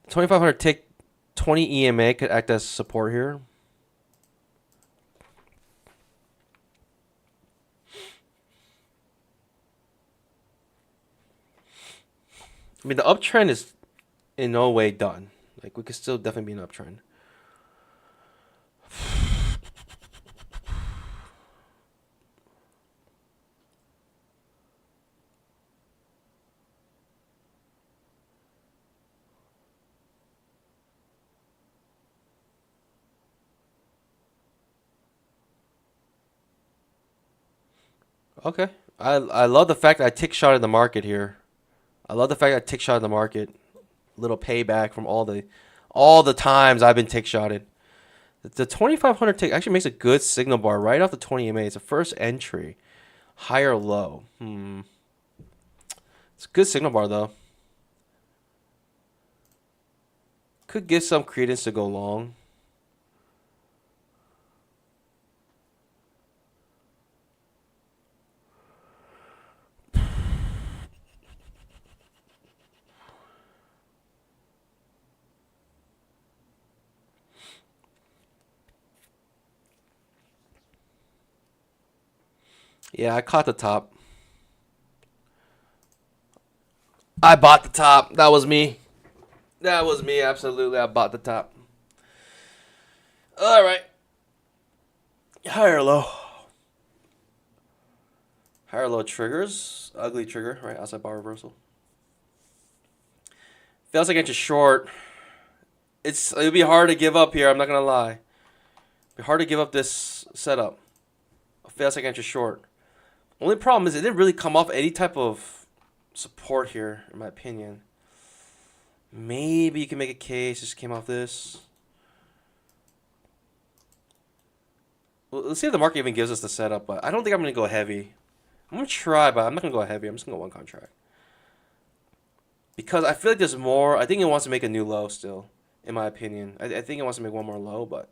$2,500 tick 20 EMA could act as support here. I mean, the uptrend is in no way done. Like, we could still definitely be an uptrend. Okay. I love the fact that I tick shot in the market here. I love the fact that I tick shot in the market. Little payback from all the times I've been tick shotted. The 2500 tick actually makes a good signal bar right off the 20 EMA. It's a first entry. High or low? It's a good signal bar though. Could give some credence to go long. Yeah, I caught the top. I bought the top. That was me. That was me, absolutely. I bought the top. All right. High or low? High or low triggers. Ugly trigger, right? Outside bar reversal. Feels like it's just short. It'll be hard to give up here. I'm not gonna lie. It'll be hard to give up this setup. Feels like it's just short. Only problem is it didn't really come off any type of support here, in my opinion. Maybe you can make a case. Just came off this. Well, let's see if the market even gives us the setup. But I don't think I'm gonna go heavy. I'm gonna try, but I'm not gonna go heavy. I'm just gonna go one contract because I feel like there's more. I think it wants to make a new low still. in my opinion. I think it wants to make one more low, but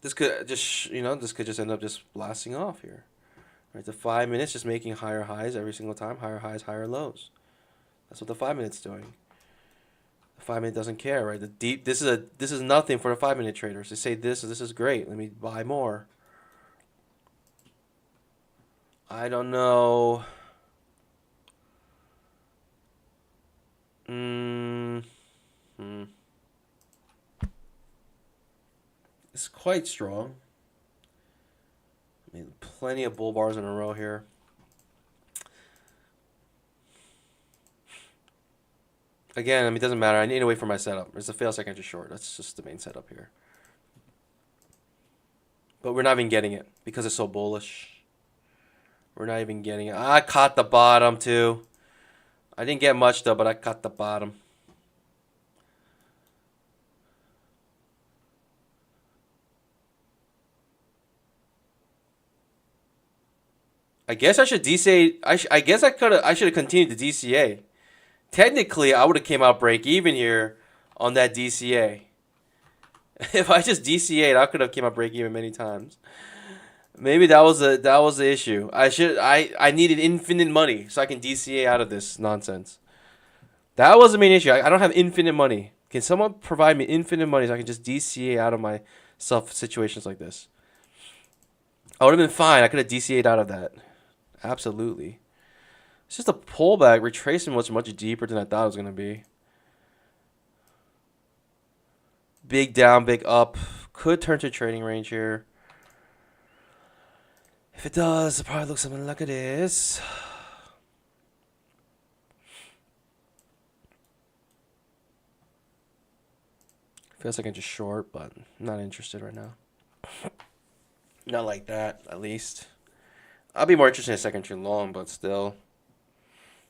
this could just, this could just end up just blasting off here. Right, the 5 minutes just making higher highs every single time, higher highs, higher lows. That's what the 5 minutes doing. The 5 minute doesn't care, right? This is nothing for the 5 minute traders. They say this is great. Let me buy more. I don't know. It's quite strong. I mean, plenty of bull bars in a row here. Again, I mean, it doesn't matter. I need to wait for my setup. It's a fail second to short. That's just the main setup here. But we're not even getting it because it's so bullish. We're not even getting it. I caught the bottom too. I didn't get much though, but I caught the bottom. I guess I should DCA. I guess I should have continued the DCA. Technically, I would have came out break even here on that DCA. If I just DCA'd, I could have came out break even many times. Maybe that was the issue. I needed infinite money so I can DCA out of this nonsense. That was the main issue. I don't have infinite money. Can someone provide me infinite money so I can just DCA out of myself situations like this? I would have been fine. I could have DCA'd out of that. Absolutely. It's just a pullback. Retracement was much deeper than I thought it was going to be. Big down, big up. Could turn to trading range here. If it does, it'll probably look something like this. Feels like I'm just short, but I'm not interested right now. Not like that, at least. I'll be more interested in a second trade long, but still.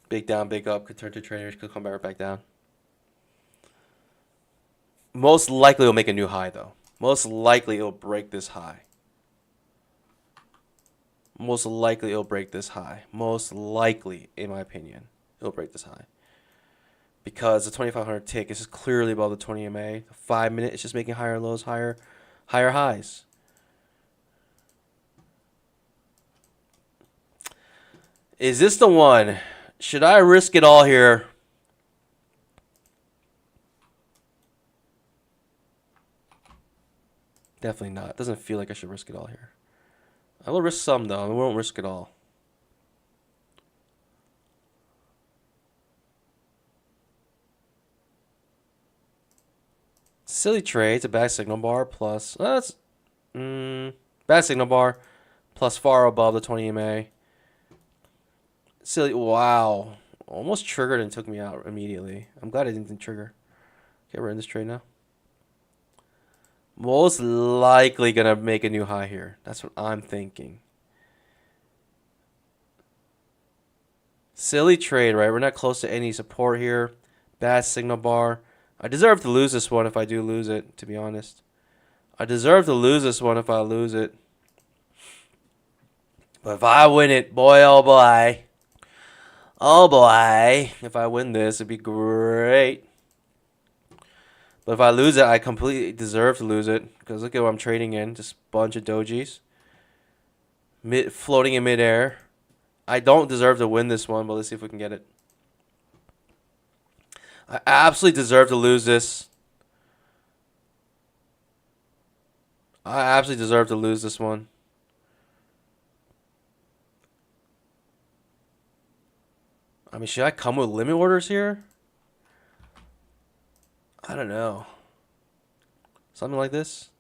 Big down, big up, could turn to traders, could come right back down. Most likely it'll make a new high, though. Most likely it'll break this high. Most likely it'll break this high. Most likely, in my opinion, it'll break this high. Because the 2500 tick is just clearly above the 20 MA. The 5 minute is just making higher lows, higher highs. Is this the one? Should I risk it all here? Definitely not. Doesn't feel like I should risk it all here. I will risk some though. I won't risk it all. Silly trade. It's a bad signal bar plus. That's bad signal bar plus far above the 20 MA. Silly. Wow. Almost triggered and took me out immediately. I'm glad I didn't trigger. Okay, we're in this trade now. Most likely gonna make a new high here. That's what I'm thinking. Silly trade, right? We're not close to any support here. Bad signal bar. I deserve to lose this one if I do lose it, to be honest. I deserve to lose this one if I lose it. But if I win it, boy, oh boy. Oh boy. If I win this, it'd be great. But if I lose it, I completely deserve to lose it. Because look at what I'm trading in. Just a bunch of dojis. Floating in midair. I don't deserve to win this one, but let's see if we can get it. I absolutely deserve to lose this. I absolutely deserve to lose this one. I mean, should I come with limit orders here? I don't know. Something like this.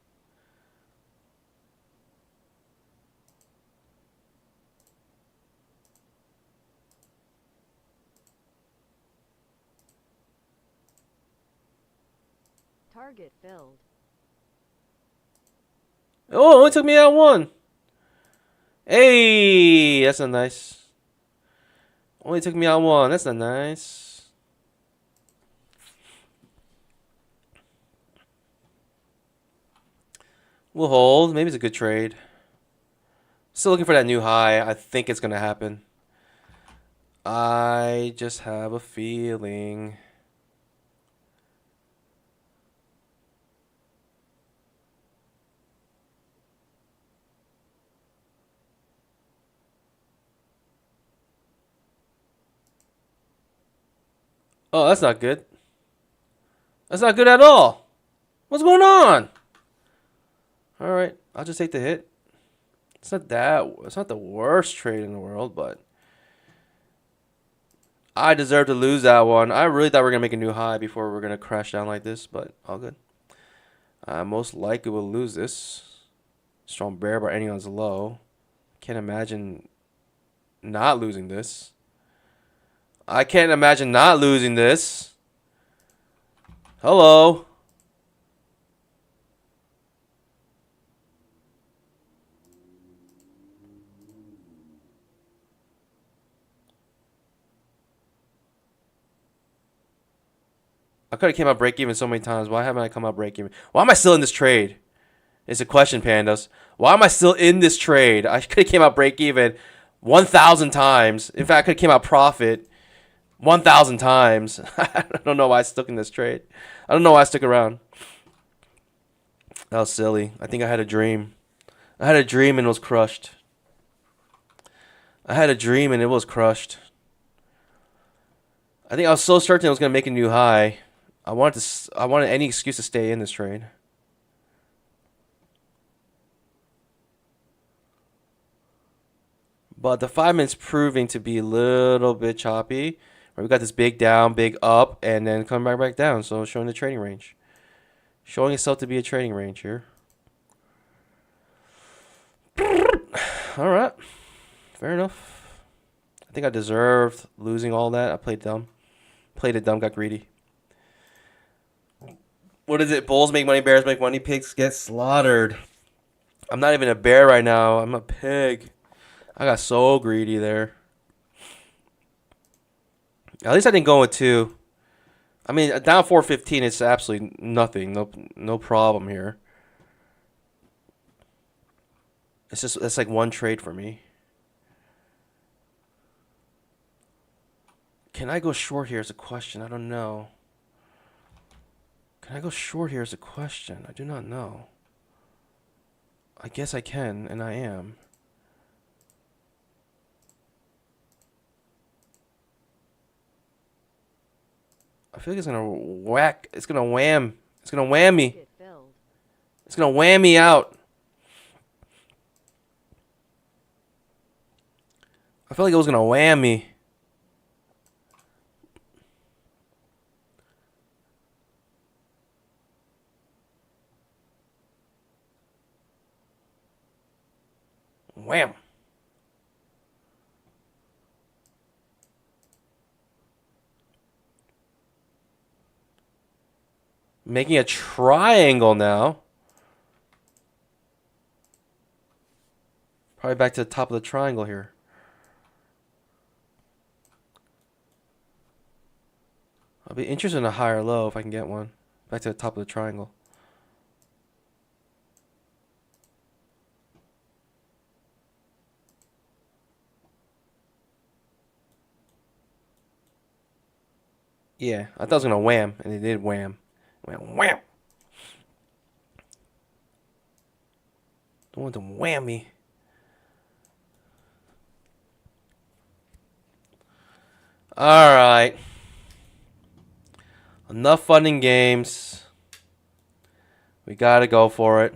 Target filled. Oh, it only took me out one. Hey, that's not nice. Only took me out one. That's not nice. We'll hold. Maybe it's a good trade. Still looking for that new high. I think it's going to happen. I just have a feeling. Oh, that's not good. That's not good at all. What's going on? All right, I'll just take the hit. It's not the worst trade in the world, but I deserve to lose that one. I really thought we were going to make a new high before we were going to crash down like this, but all good. I most likely will lose this. Strong bear by anyone's low. Can't imagine not losing this. I can't imagine not losing this. Hello. I could have came out break even so many times. Why haven't I come out break even? Why am I still in this trade? It's a question, pandas. Why am I still in this trade? I could have came out break even 1,000 times. In fact, I could have came out profit 1,000 times. I don't know why I stuck in this trade. I don't know why I stuck around. That was silly. I think I had a dream. I had a dream and it was crushed. I had a dream and it was crushed. I think I was so certain it was going to make a new high. I wanted any excuse to stay in this trade. But the 5 minutes proving to be a little bit choppy. We got this big down, big up, and then coming back down. So showing the trading range. Showing itself to be a trading range here. Alright. Fair enough. I think I deserved losing all that. I played dumb. Played it dumb, got greedy. What is it? Bulls make money, bears make money, pigs get slaughtered. I'm not even a bear right now. I'm a pig. I got so greedy there. At least I didn't go with 2. I mean, down 415, it's absolutely nothing. No problem here. It's like one trade for me. Can I go short here is a question. I don't know. Can I go short here is a question. I do not know. I guess I can, and I am. I feel like it's gonna whack. It's gonna wham. It's gonna wham me. Target filled. It's gonna wham me out. I feel like it was gonna wham me. Wham. Making a triangle now. Probably back to the top of the triangle here. I'll be interested in a higher low if I can get one. Back to the top of the triangle. Yeah, I thought it was going to wham, and it did wham. Wham, wham. Don't want to wham me. Alright. Enough fun and games. We gotta go for it.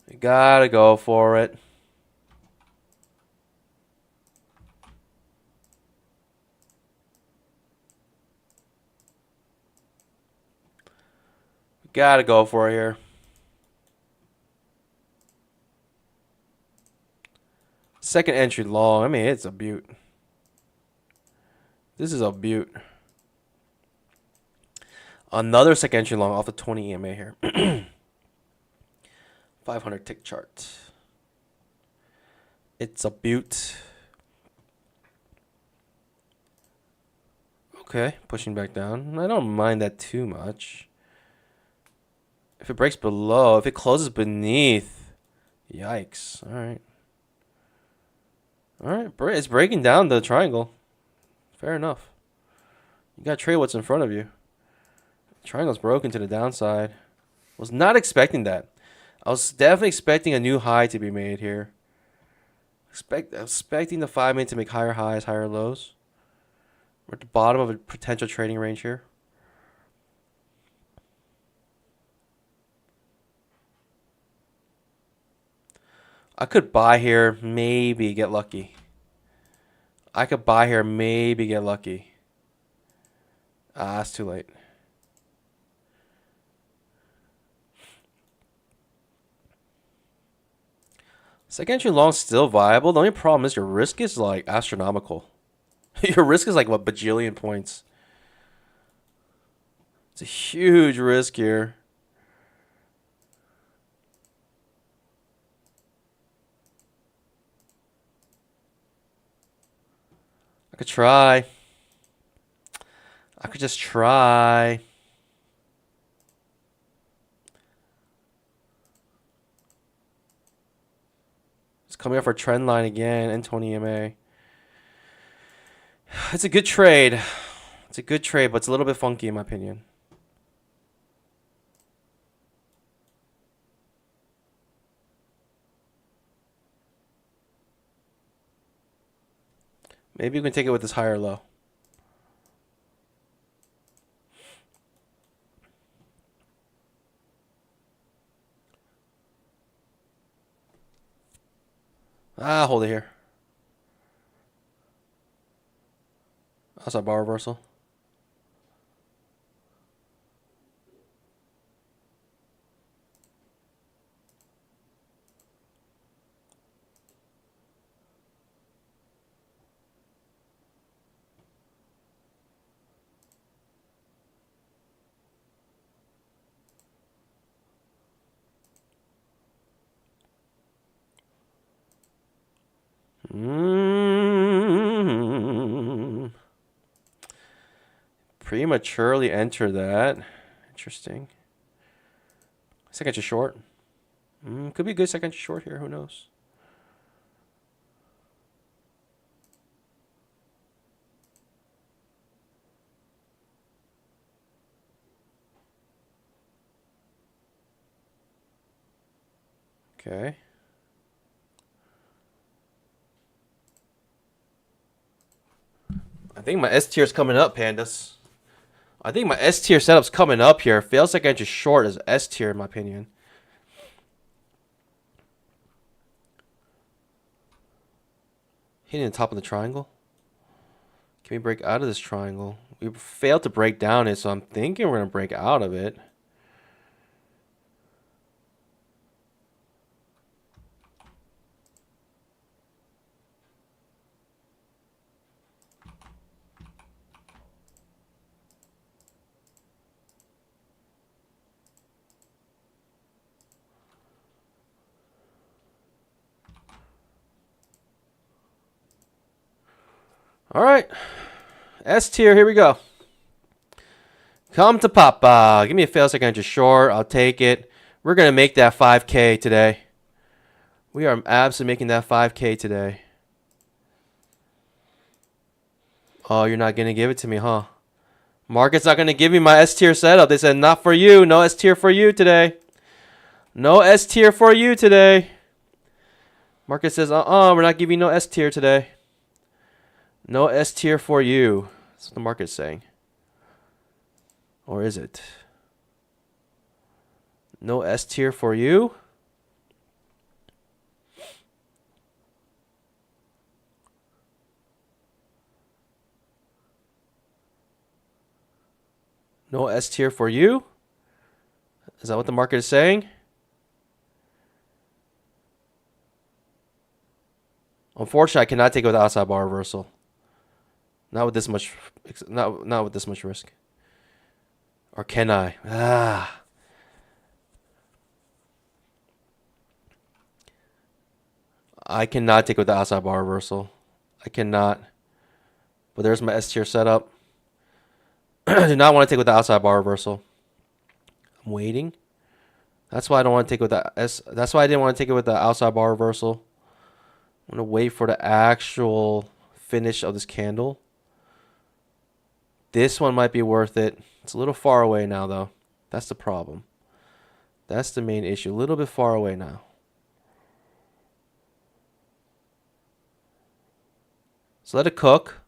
We gotta go for it. We gotta go for it here. Second entry long. I mean, it's a beaut. This is a beaut. Another second entry long off the 20 EMA here. 500 tick chart. It's a beaut. Okay, pushing back down. I don't mind that too much. If it breaks below, if it closes beneath, yikes. All right. All right, it's breaking down the triangle. Fair enough. You got to trade what's in front of you. Triangle's broken to the downside. Was not expecting that. I was definitely expecting a new high to be made here. Expecting the 5 minute to make higher highs, higher lows. We're at the bottom of a potential trading range here. I could buy here, maybe get lucky. I could buy here, maybe get lucky. It's too late. Second entry long still viable. The only problem is your risk is like astronomical. Your risk is like what, bajillion points. It's a huge risk here. I could try. I could just try. It's coming off our trend line again, N20 EMA. It's a good trade. It's a good trade, but it's a little bit funky in my opinion. Maybe we can take it with this higher low. Hold it here. Outside bar reversal. Prematurely enter that. Interesting. Second to short. Could be a good second to short here. Who knows? Okay. I think my S tier is coming up, pandas. I think my S tier setup's coming up here. Fails like I just short as S tier in my opinion. Hitting the top of the triangle. Can we break out of this triangle? We failed to break down it, so I'm thinking we're gonna break out of it. All right, S tier, here we go. Come to Papa. Give me a fail second just short. I'll take it. We're going to make that 5K today. We are absolutely making that 5K today. Oh, you're not going to give it to me, huh? Market's not going to give me my S tier setup. They said, not for you. No S tier for you today. No S tier for you today. Market says, we're not giving you no S tier today. No S tier for you. That's what the market's saying. Or is it? No S tier for you? No S tier for you? Is that what the market is saying? Unfortunately, I cannot take it with outside bar reversal. Not with this much, not with this much risk. Or can I? I cannot take it with the outside bar reversal. I cannot. But there's my S tier setup. I do not want to take it with the outside bar reversal. I'm waiting. That's why I don't want to take it with the S. That's why I didn't want to take it with the outside bar reversal. I'm gonna wait for the actual finish of this candle. This one might be worth it. It's a little far away now, though. That's the problem. That's the main issue. A little bit far away now. So let it cook.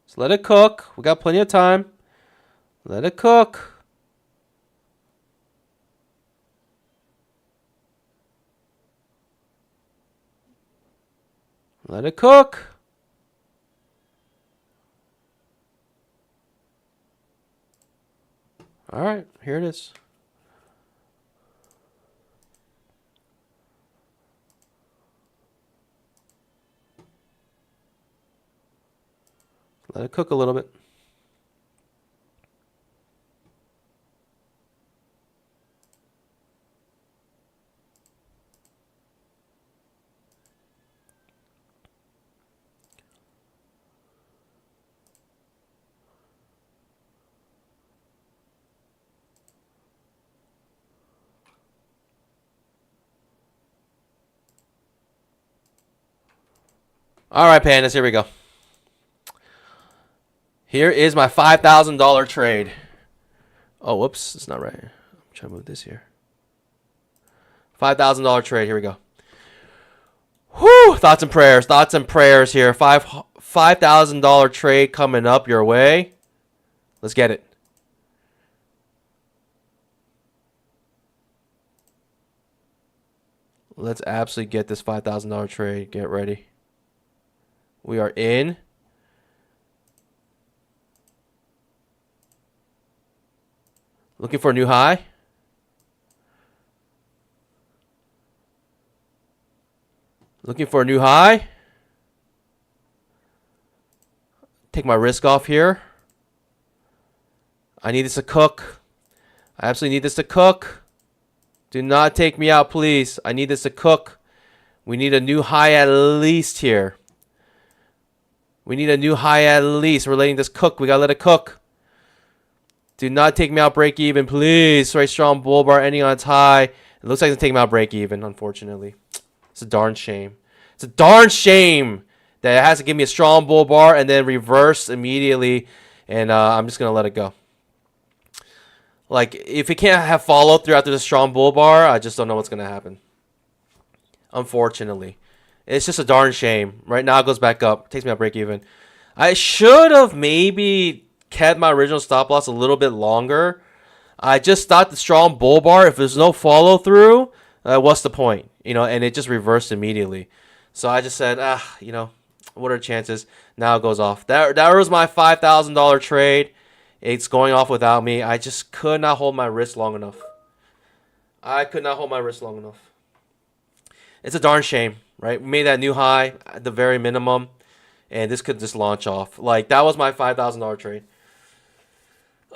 So let it cook. We got plenty of time. Let it cook. Let it cook. All right, here it is. Let it cook a little bit. All right, pandas, here we go. Here is my $5,000 trade. Oh, whoops, it's not right. I'm trying to move this here. $5,000 trade. Here we go. Whew! Thoughts and prayers. Thoughts and prayers here. $5,000 trade coming up your way. Let's get it. Let's absolutely get this $5,000 trade. Get ready. We are in. Looking for a new high. Looking for a new high. Take my risk off here. I need this to cook. I absolutely need this to cook. Do not take me out, please. I need this to cook. We need a new high at least here. We need a new high at least. We're letting this cook. We gotta let it cook. Do not take me out break even, please. Very strong bull bar ending on its high. It looks like it's taking me out break even, unfortunately. It's a darn shame. It's a darn shame that it has to give me a strong bull bar and then reverse immediately. And I'm just going to let it go. Like, if it can't have follow through after the strong bull bar, I just don't know what's going to happen. Unfortunately. It's just a darn shame. Right now it goes back up. Takes me out break even. I should have maybe kept my original stop loss a little bit longer. I just thought the strong bull bar, if there's no follow through, what's the point? You know, and it just reversed immediately. So I just said, you know, what are the chances? Now it goes off. That was my $5,000 trade. It's going off without me. I just could not hold my wrist long enough. I could not hold my wrist long enough. It's a darn shame, right? We made that new high at the very minimum, and this could just launch off. Like, that was my $5,000 trade.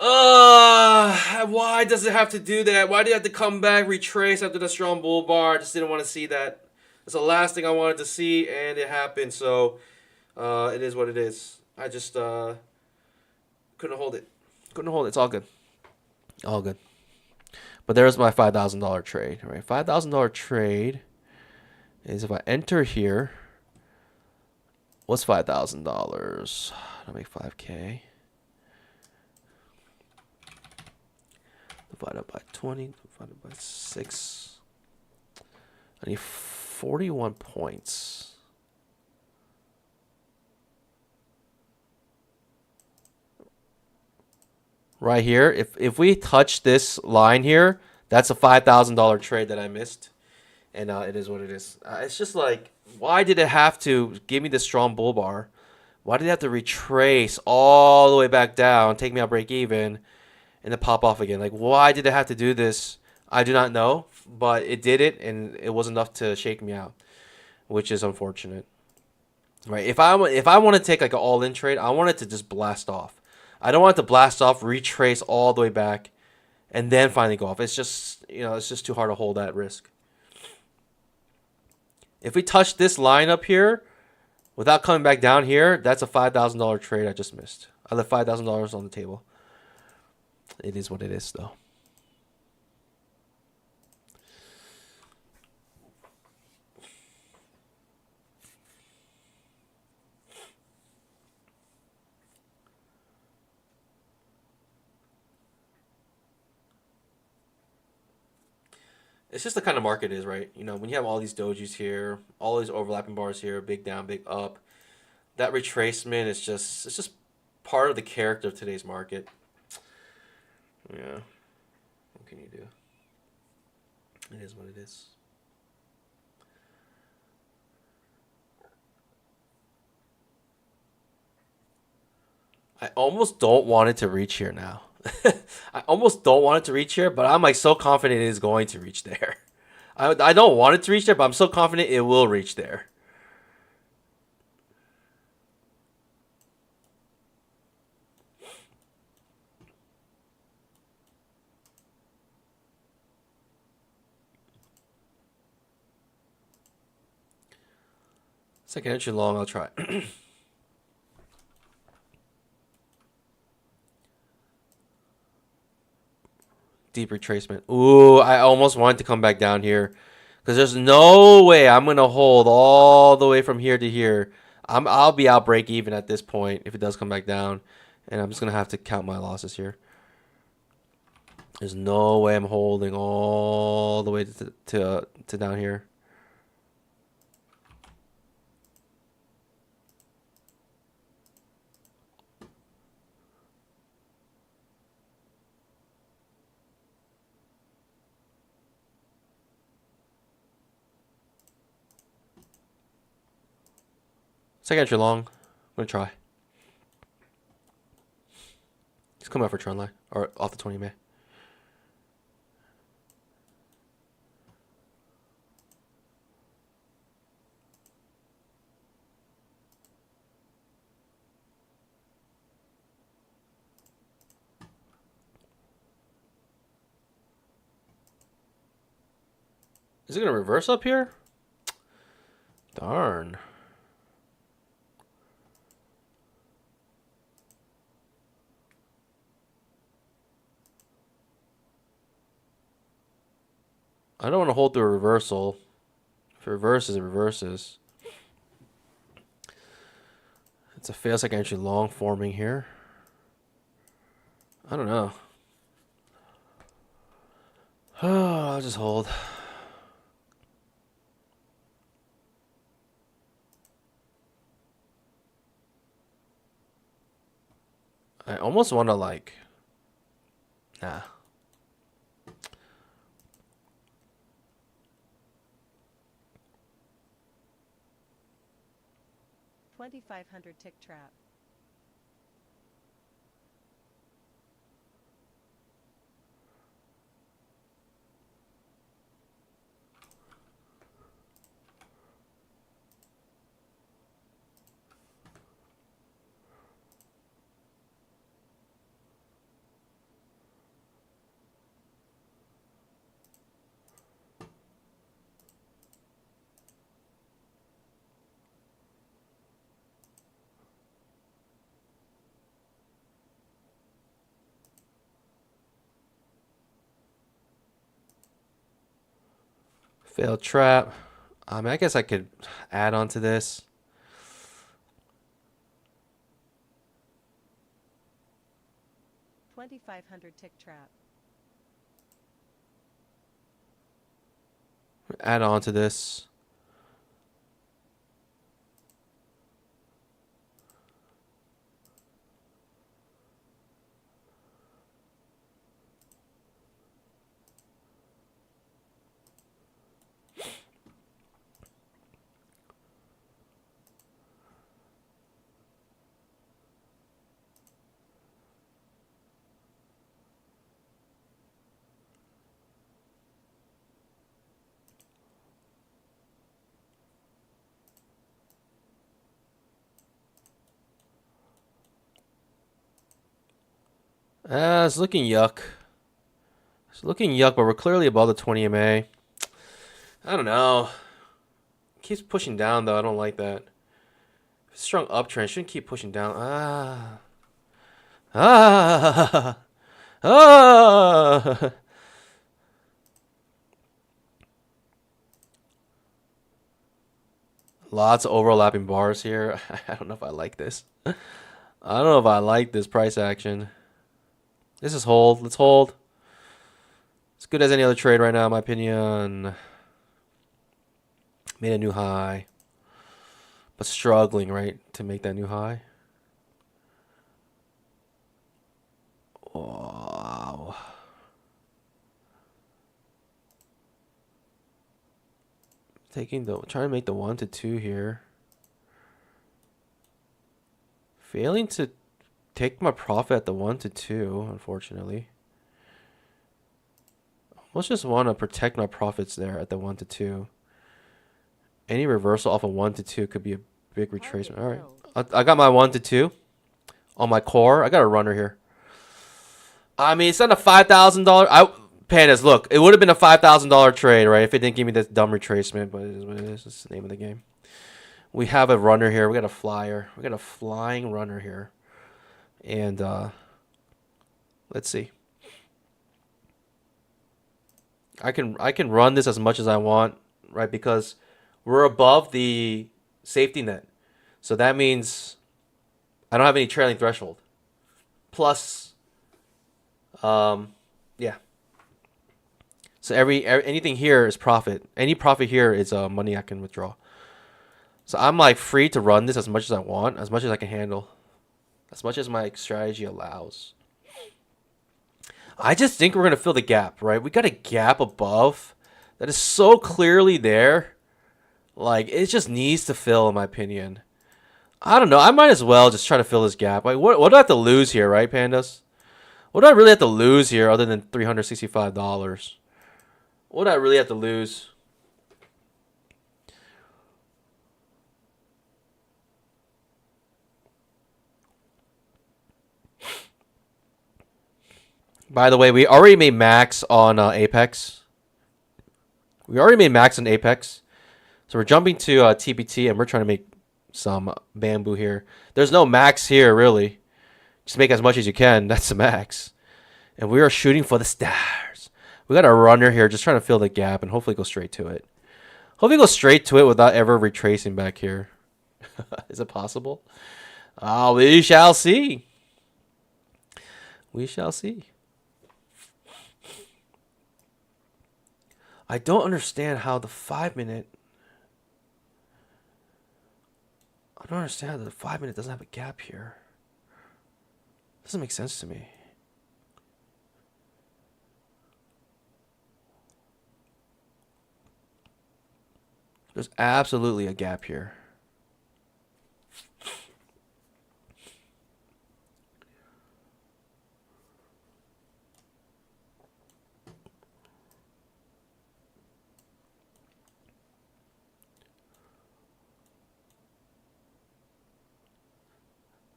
Why does it have to do that? Why do you have to come back, retrace after the strong bull bar? I just didn't want to see that. It's the last thing I wanted to see, and it happened. So, it is what it is. I just couldn't hold it. Couldn't hold it. It's all good. All good. But there's my $5,000 trade. Right, $5,000 trade is if I enter here. What's $5,000? I'll make 5K. Divided by 20, divided by 6. I need 41 points. Right here, if we touch this line here, that's a $5,000 trade that I missed. And it is what it is. It's just like, why did it have to give me this strong bull bar? Why did it have to retrace all the way back down, take me out break even, and then pop off again? Like, why did it have to do this? I do not know, but it did it, and it was enough to shake me out, which is unfortunate. Right? If I want to take like an all-in trade, I want it to just blast off. I don't want it to blast off, retrace all the way back, and then finally go off. It's just, you know, it's just too hard to hold that risk. If we touch this line up here without coming back down here, that's a $5,000 trade I just missed. I left $5,000 on the table. It is what it is, though. It's just the kind of market it is, right? You know, when you have all these dojis here, all these overlapping bars here, big down, big up, that retracement is just it's just part of the character of today's market. Yeah. What can you do? It is what it is. I almost don't want it to reach here now. I almost don't want it to reach here, but I'm like so confident it is going to reach there. I don't want it to reach there, but I'm so confident it will reach there. Second entry long, I'll try. Deep retracement. Ooh, I almost wanted to come back down here. Because there's no way I'm going to hold all the way from here to here. I'll be out break even at this point if it does come back down. And I'm just going to have to count my losses here. There's no way I'm holding all the way to down here. Second entry long. I'm going to try. He's coming out for trend line. Or off the 20 EMA. Is it going to reverse up here? Darn. I don't want to hold through a reversal. If it reverses, it reverses. It's a fail second entry long forming here. I don't know. I'll just hold. I almost want to like... Nah. $2,500 tick trap. Failed trap. I mean, I guess I could add on to this. $2,500 tick trap. Add on to this. It's looking yuck. It's looking yuck, but we're clearly above the 20 MA. I don't know. Keeps pushing down, though. I don't like that. Strong uptrend. Shouldn't keep pushing down. Lots of overlapping bars here. I don't know if I like this. I don't know if I like this price action. This is hold. Let's hold. As good as any other trade right now, in my opinion. Made a new high. But struggling, right, to make that new high. Wow. Trying to make the 1 to 2 here. Failing to take my profit at the 1 to 2, unfortunately. Almost just want to protect my profits there at the 1 to 2. Any reversal off of 1 to 2 could be a big retracement. All right. I got my 1 to 2 on my core. I got a runner here. I mean, it's not a $5,000. Pandas, look, it would have been a $5,000 trade, right, if it didn't give me this dumb retracement, but it is what it is. It's the name of the game. We have a runner here. We got a flyer. We got a flying runner here. And let's see. I can run this as much as I want, right? Because we're above the safety net. So that means I don't have any trailing threshold. Plus yeah. So anything here is profit. Any profit here is money I can withdraw. So I'm like free to run this as much as I want, as much as I can handle, as much as my strategy allows. I just think we're going to fill the gap, right? We got a gap above that is so clearly there. Like, it just needs to fill, in my opinion. I don't know. I might as well just try to fill this gap. Like, what do I have to lose here, right, Pandas? What do I really have to lose here other than $365? What do I really have to lose? By the way, we already made max on Apex. We already made max on Apex. So we're jumping to TPT, and we're trying to make some bamboo here. There's no max here, really. Just make as much as you can. That's the max. And we are shooting for the stars. We got a runner here, just trying to fill the gap, and hopefully go straight to it. Hopefully go straight to it without ever retracing back here. Is it possible? We shall see. We shall see. I don't understand how the 5-minute... I don't understand how the 5-minute doesn't have a gap here. Doesn't make sense to me. There's absolutely a gap here.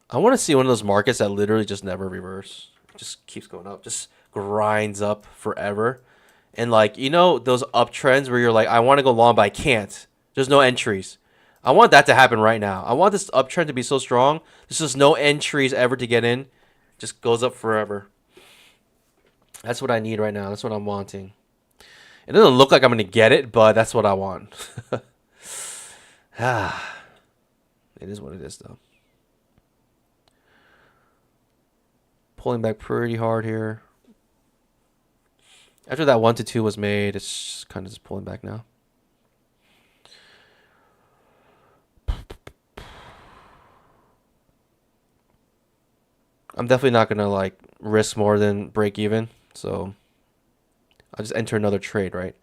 I want to see one of those markets that literally just never reverse. It just keeps going up. Just grinds up forever. And like, you know, those uptrends where you're like, I want to go long, but I can't. There's no entries. I want that to happen right now. I want this uptrend to be so strong. There's just no entries ever to get in. Just goes up forever. That's what I need right now. That's what I'm wanting. It doesn't look like I'm going to get it, but that's what I want. It is what it is, though. Pulling back pretty hard here. After that 1 to 2 was made, it's just kind of just pulling back now. I'm definitely not going to like risk more than break even. So I'll just enter another trade, right?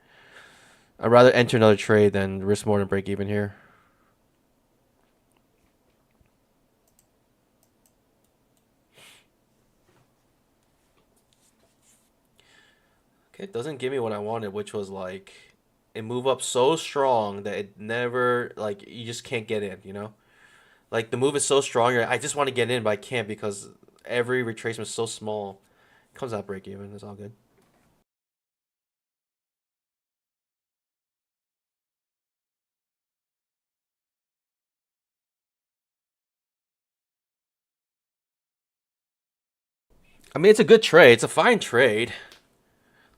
I'd rather enter another trade than risk more than break even here. It doesn't give me what I wanted, which was like it move up so strong that it never, like, you just can't get in, you know? Like the move is so strong, I just want to get in, but I can't because every retracement is so small. It comes out break even. It's all good. I mean, it's a good trade. It's a fine trade.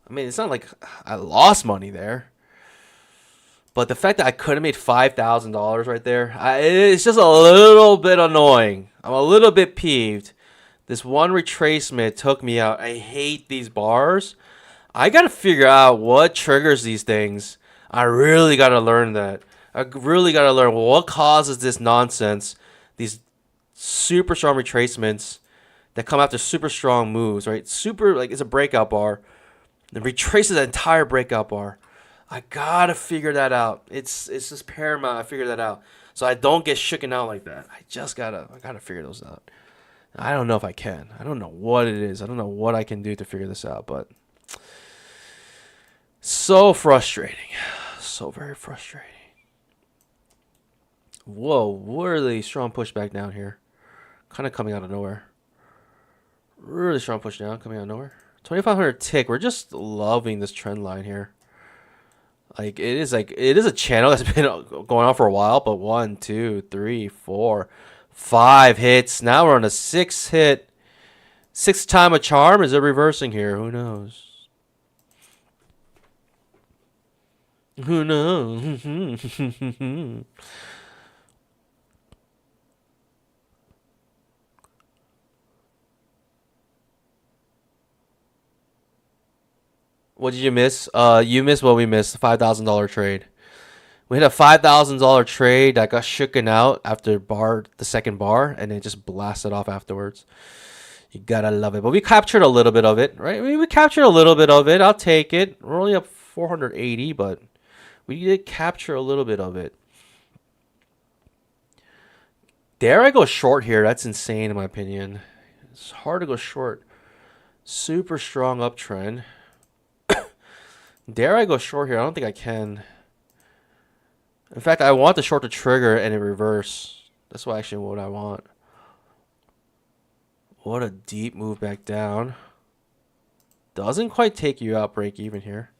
I mean, it's not like I lost money there. But the fact that I could have made $5,000 right there, it's just a little bit annoying. I'm a little bit peeved. This one retracement took me out. I hate these bars. I gotta figure out what triggers these things. I really gotta learn that. I really gotta learn what causes this nonsense. These super strong retracements that come after super strong moves, right? Super, like, it's a breakout bar. Then retraces the entire breakout bar. I gotta figure that out. It's just paramount. I figure that out, so I don't get shooken out like that. I gotta figure those out. I don't know if I can. I don't know what it is. I don't know what I can do to figure this out, but so frustrating. So very frustrating. Whoa, really strong pushback down here. Kind of coming out of nowhere. Really strong push down, coming out of nowhere. 2,500 tick. We're just loving this trend line here. Like, it is a channel that's been going on for a while, but 1, 2, 3, 4, 5 hits. Now we're on a 6 hit. 6th time a charm. Is it reversing here? Who knows? Who knows? What did you miss? You missed what we missed. The $5,000 trade. We hit a $5,000 trade that got shooken out after the second bar, and it just blasted off afterwards. You gotta love it. But we captured a little bit of it, right? I mean, we captured a little bit of it. I'll take it. We're only up 480, but we did capture a little bit of it. Dare I go short here? That's insane in my opinion. It's hard to go short. Super strong uptrend. Dare I go short here? I don't think I can. In fact, I want the short to trigger and it reverse. That's actually what I want. What a deep move back down. Doesn't quite take you out break even here.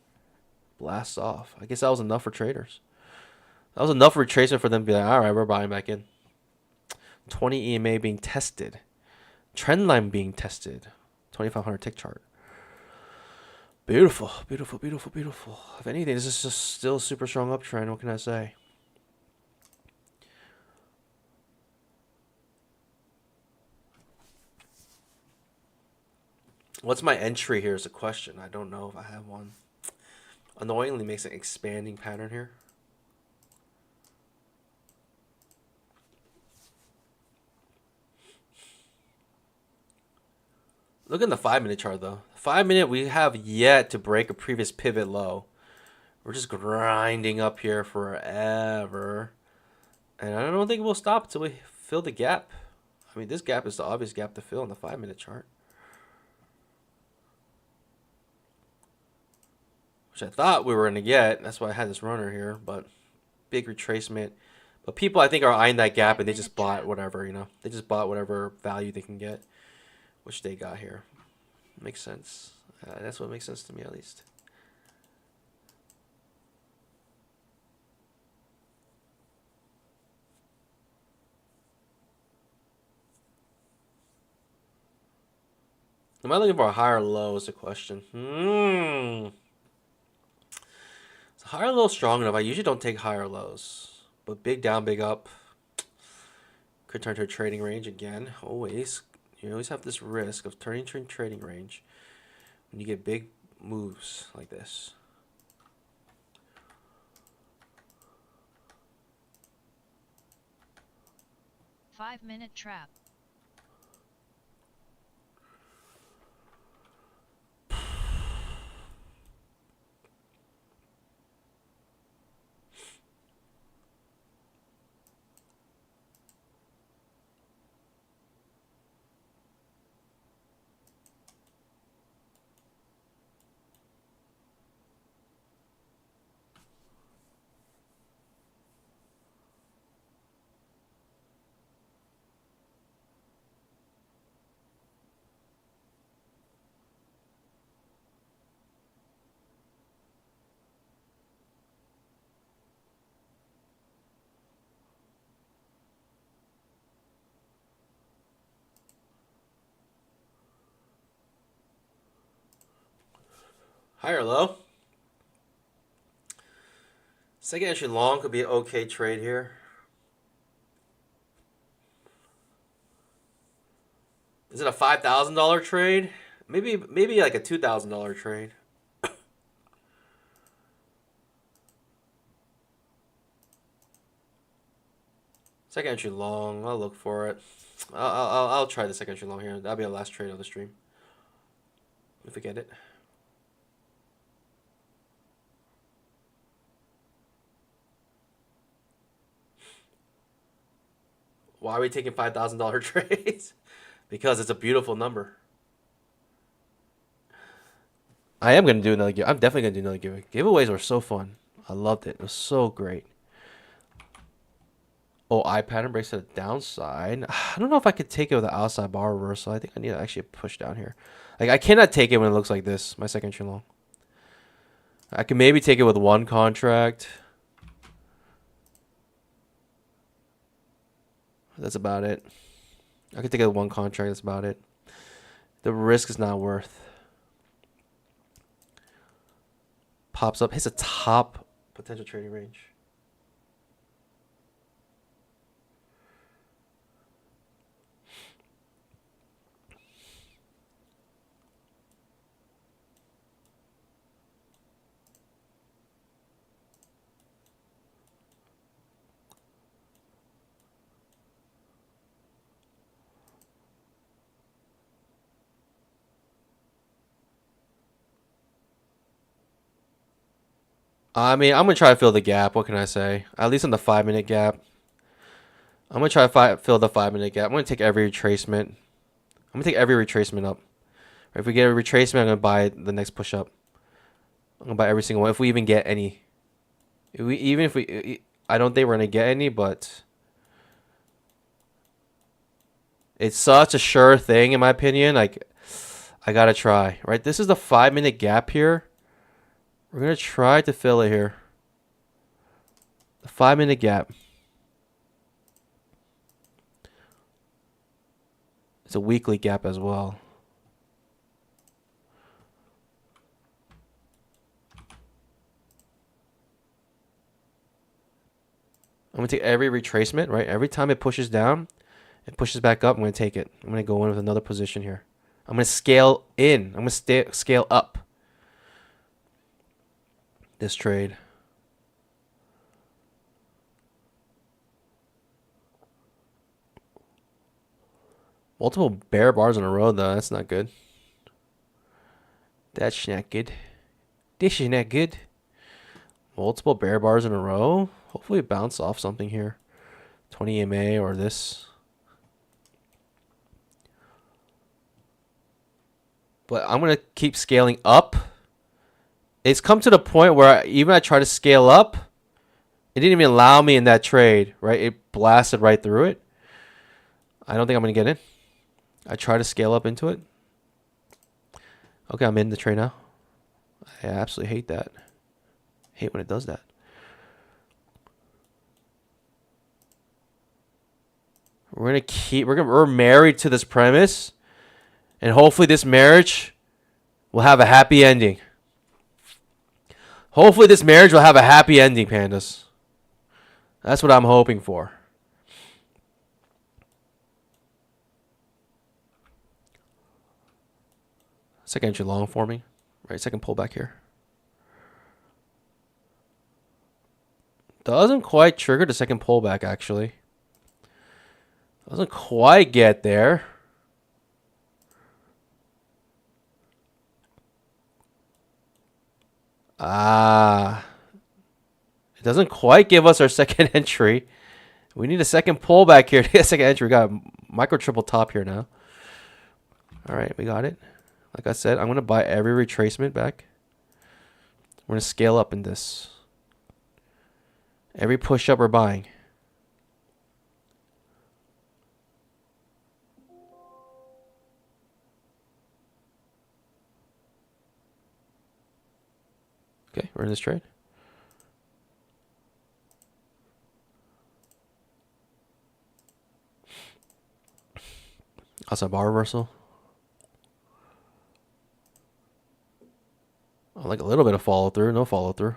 Blasts off. I guess that was enough for traders. That was enough retracement for them to be like, all right, we're buying back in. 20 EMA being tested. Trend line being tested. 2,500 tick chart. Beautiful, beautiful, beautiful, beautiful. If anything, this is just still a super strong uptrend. What can I say? What's my entry here is a question. I don't know if I have one. Annoyingly makes an expanding pattern here. Look at the 5-minute chart though. 5-minute, we have yet to break a previous pivot low. We're just grinding up here forever. And I don't think we'll stop until we fill the gap. I mean, this gap is the obvious gap to fill in the 5-minute chart. Which I thought we were going to get. That's why I had this runner here. But big retracement. But people, I think, are eyeing that gap and they just bought whatever, you know. They just bought whatever value they can get. Which they got here. Makes sense. That's what makes sense to me, at least. Am I looking for a higher low is the question. Is higher low strong enough? I usually don't take higher lows. But big down, big up. Could turn to a trading range again. Always. You always have this risk of turning to a trading range when you get big moves like this. Five-minute trap. High or low? Second entry long could be an okay trade here. Is it a $5,000 trade? Maybe like a $2,000 trade. Second entry long. I'll look for it. I'll try the second entry long here. That'll be the last trade of the stream. If we get it. Why are we taking $5,000 trades? Because it's a beautiful number. I am gonna do another give. I'm definitely gonna do another giveaway. Giveaways were so fun. I loved it. It was so great. Oh, eye pattern breaks to the downside. I don't know if I could take it with the outside bar reversal. I think I need to actually push down here. Like I cannot take it when it looks like this. My second entry long. I can maybe take it with one contract. That's about it. I could take it with one contract. That's about it. The risk is not worth. Pops up. Hits a top potential trading range. I mean, I'm going to try to fill the gap. What can I say? At least on the 5-minute gap. I'm going to try to fill the 5-minute gap. I'm going to take every retracement. I'm going to take every retracement up. If we get a retracement, I'm going to buy the next push up. I'm going to buy every single one. If we even get any. I don't think we're going to get any, but it's such a sure thing in my opinion. Like, I got to try, right? This is the 5-minute gap here. We're going to try to fill it here. The 5-minute gap. It's a weekly gap as well. I'm going to take every retracement, right? Every time it pushes down, it pushes back up, I'm going to take it. I'm going to go in with another position here. I'm going to scale in. I'm going to scale up this trade. Multiple bear bars in a row, though. That's not good. That's not good. This is not good. Multiple bear bars in a row. Hopefully it bounce off something here. 20 EMA or this. But I'm going to keep scaling up. It's come to the point where even I try to scale up, it didn't even allow me in that trade, right? It blasted right through it. I don't think I'm going to get in. I try to scale up into it. Okay, I'm in the trade now. I absolutely hate that. Hate when it does that. We're married to this premise, and hopefully this marriage will have a happy ending. Hopefully this marriage will have a happy ending, pandas. That's what I'm hoping for. Second entry long for me. Right, second pullback here. Doesn't quite trigger the second pullback, actually. Doesn't quite get there. It doesn't quite give us our second entry. We need a second pullback here to get a second entry. We got a micro triple top here now. All right, we got it. Like I said, I'm going to buy every retracement back. We're going to scale up in this. Every push up we're buying. Okay, we're in this trade. Outside bar reversal. I like a little bit of follow through, no follow through.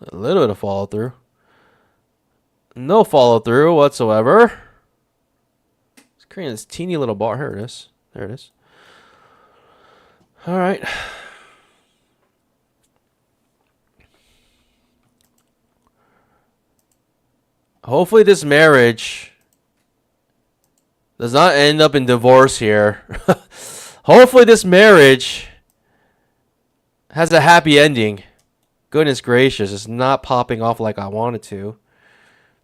A little bit of follow through. No follow through whatsoever. It's creating this teeny little bar. Here it is. There it is. All right. Hopefully this marriage does not end up in divorce here. Hopefully this marriage has a happy ending. Goodness gracious, it's not popping off like I wanted to.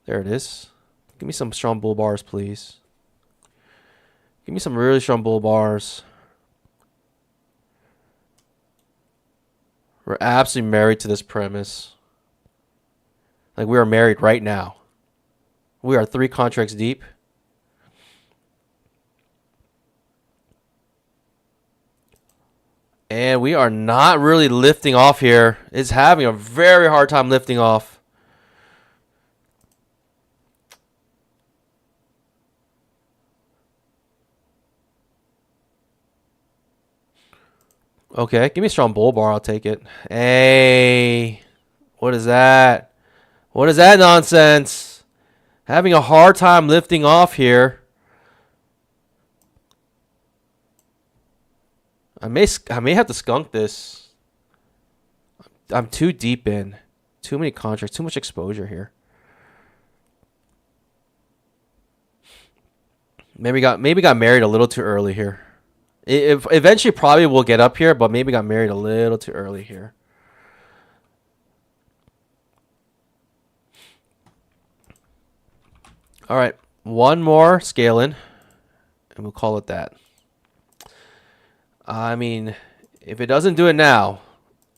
There it is. Give me some strong bull bars, please. Give me some really strong bull bars. We're absolutely married to this premise. Like we are married right now. We are 3 contracts deep. And we are not really lifting off here. It's having a very hard time lifting off. Okay, give me a strong bull bar. I'll take it. Hey, what is that? What is that nonsense? Having a hard time lifting off here. I may have to skunk this. I'm too deep in. Too many contracts. Too much exposure here. Maybe got married a little too early here. It eventually probably will get up here, but maybe got married a little too early here. All right, one more scale-in, and we'll call it that. I mean, if it doesn't do it now,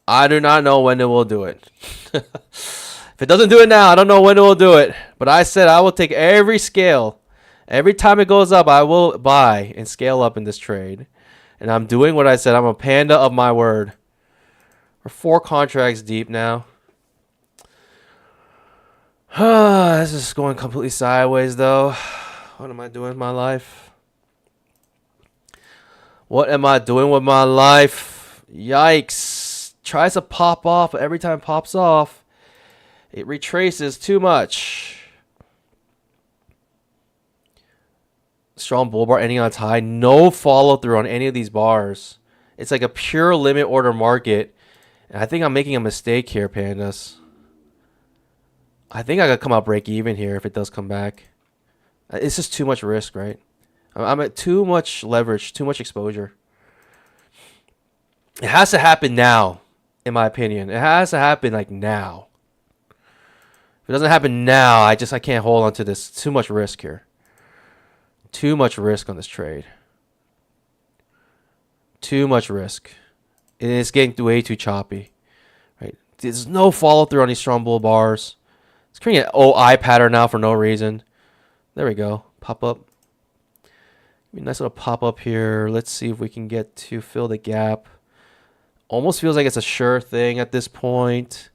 I do not know when it will do it. If it doesn't do it now, I don't know when it will do it. But I said I will take every scale. Every time it goes up, I will buy and scale up in this trade. And I'm doing what I said. I'm a panda of my word. We're 4 contracts deep now. This is going completely sideways, though. What am I doing with my life? What am I doing with my life? Yikes. Tries to pop off, but every time it pops off, it retraces too much. Strong bull bar ending on its high. No follow through on any of these bars. It's like a pure limit order market. And I think I'm making a mistake here, pandas. I think I could come out break even here if it does come back. It's just too much risk, right? I'm at too much leverage, too much exposure. It has to happen now, in my opinion. It has to happen like now. If it doesn't happen now, I can't hold on to this. Too much risk here. Too much risk on this trade. Too much risk. And it's getting way too choppy. Right? There's no follow through on these strong bull bars. It's creating an OI pattern now for no reason. There we go. Pop up. Nice little pop up here. Let's see if we can get to fill the gap. Almost feels like it's a sure thing at this point.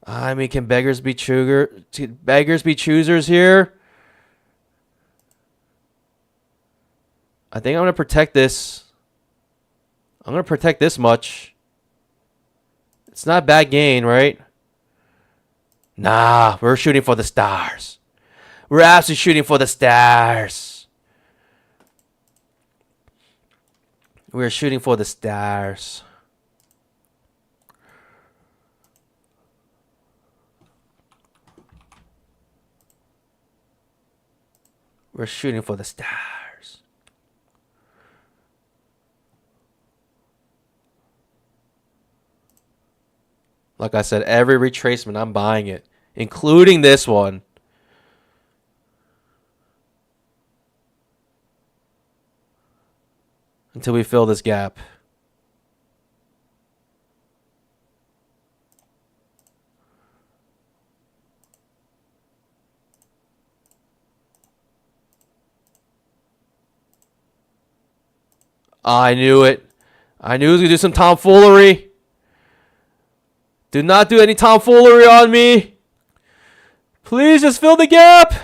I mean, can beggars be choosers here? I think I'm going to protect this. I'm going to protect this much. It's not a bad gain, right? Nah, we're shooting for the stars. We're absolutely shooting for the stars. We're shooting for the stars. We're shooting for the stars. Like I said, every retracement, I'm buying it, including this one. Until we fill this gap. I knew it. I knew he was going to do some tomfoolery. Do not do any tomfoolery on me. Please just fill the gap.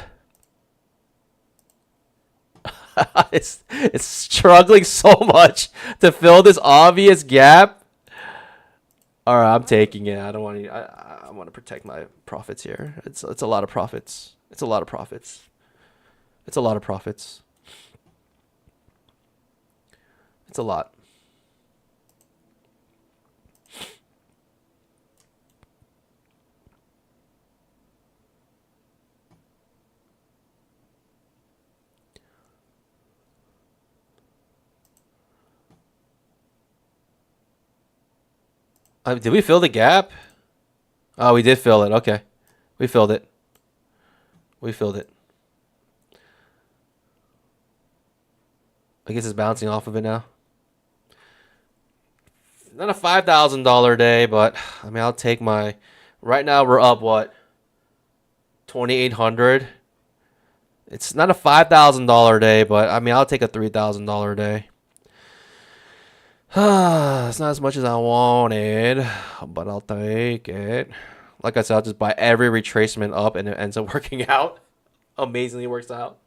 It's struggling so much to fill this obvious gap. All right, I'm taking it. I don't want to. I want to protect my profits here. It's a lot of profits. It's a lot of profits. It's a lot of profits. It's a lot. Did we fill the gap? Oh, we did fill it. Okay. We filled it. We filled it. I guess it's bouncing off of it now. Not a $5,000 day, but I mean, I'll take my. Right now, we're up what? 2,800. It's not a $5,000 day, but I mean, I'll take a $3,000 day. It's not as much as I wanted, but I'll take it. Like I said, I'll just buy every retracement up, and it ends up working out. Amazingly works out.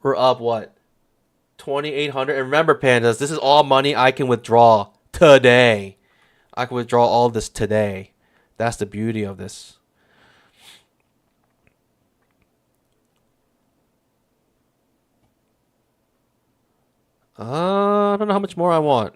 We're up what? 2,800. And remember, pandas, this is all money I can withdraw today. I can withdraw all of this today. That's the beauty of this. I don't know how much more I want.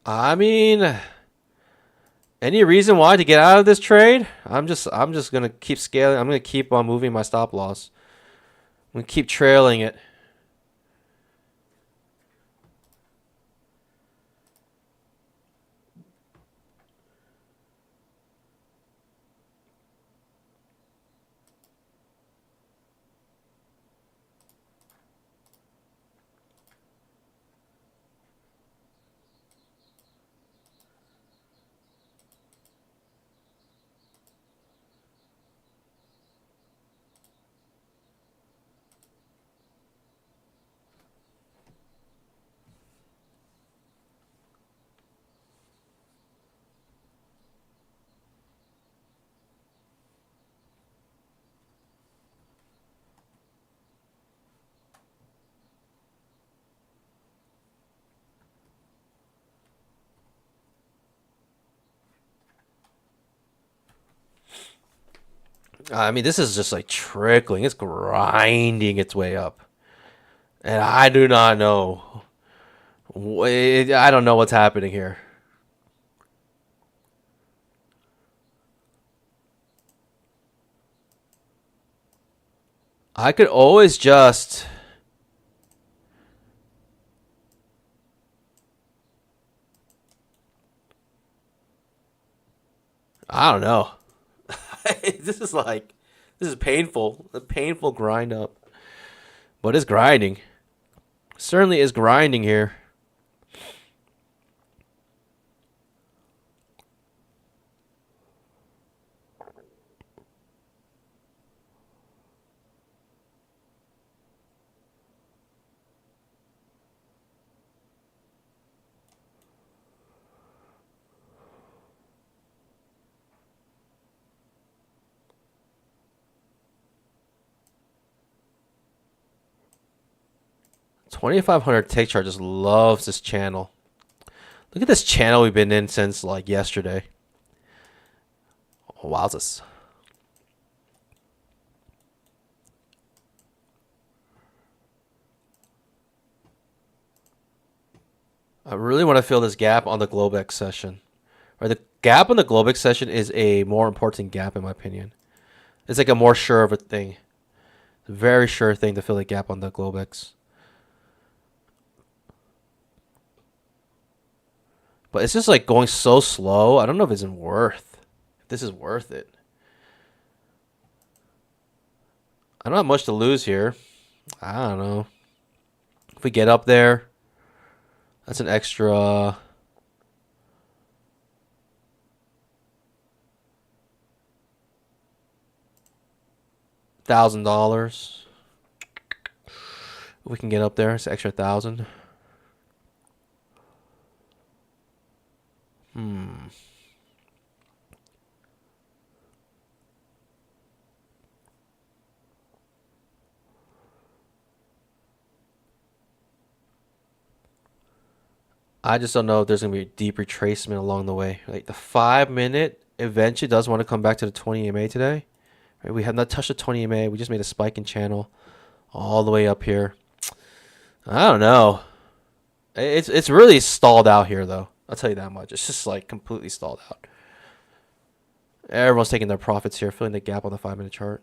I mean, any reason why to get out of this trade? I'm just gonna keep scaling. I'm gonna keep on moving my stop loss. I'm gonna keep trailing it. I mean, this is just like trickling. It's grinding its way up. And I do not know. I don't know what's happening here. I could always just. I don't know. This is like. This is painful. A painful grind up. But it's grinding. Certainly is grinding here. $2,500 take chart just loves this channel. Look at this channel we've been in since like yesterday. Wowzers. I really want to fill this gap on the Globex session. Or the gap on the Globex session is a more important gap in my opinion. It's like a more sure of a thing. It's a very sure thing to fill the gap on the Globex. But it's just like going so slow. I don't know if it's if this is worth it. I don't have much to lose here. I don't know. If we get up there, that's an extra $1,000. If we can get up there, it's an extra 1,000. I just don't know if there's gonna be a deep retracement along the way. Like the 5 minute eventually does want to come back to the 20 EMA today. Right, we have not touched the 20 EMA. We just made a spike in channel all the way up here. I don't know. It's really stalled out here though. I'll tell you that much. It's just like completely stalled out. Everyone's taking their profits here, filling the gap on the 5 minute chart.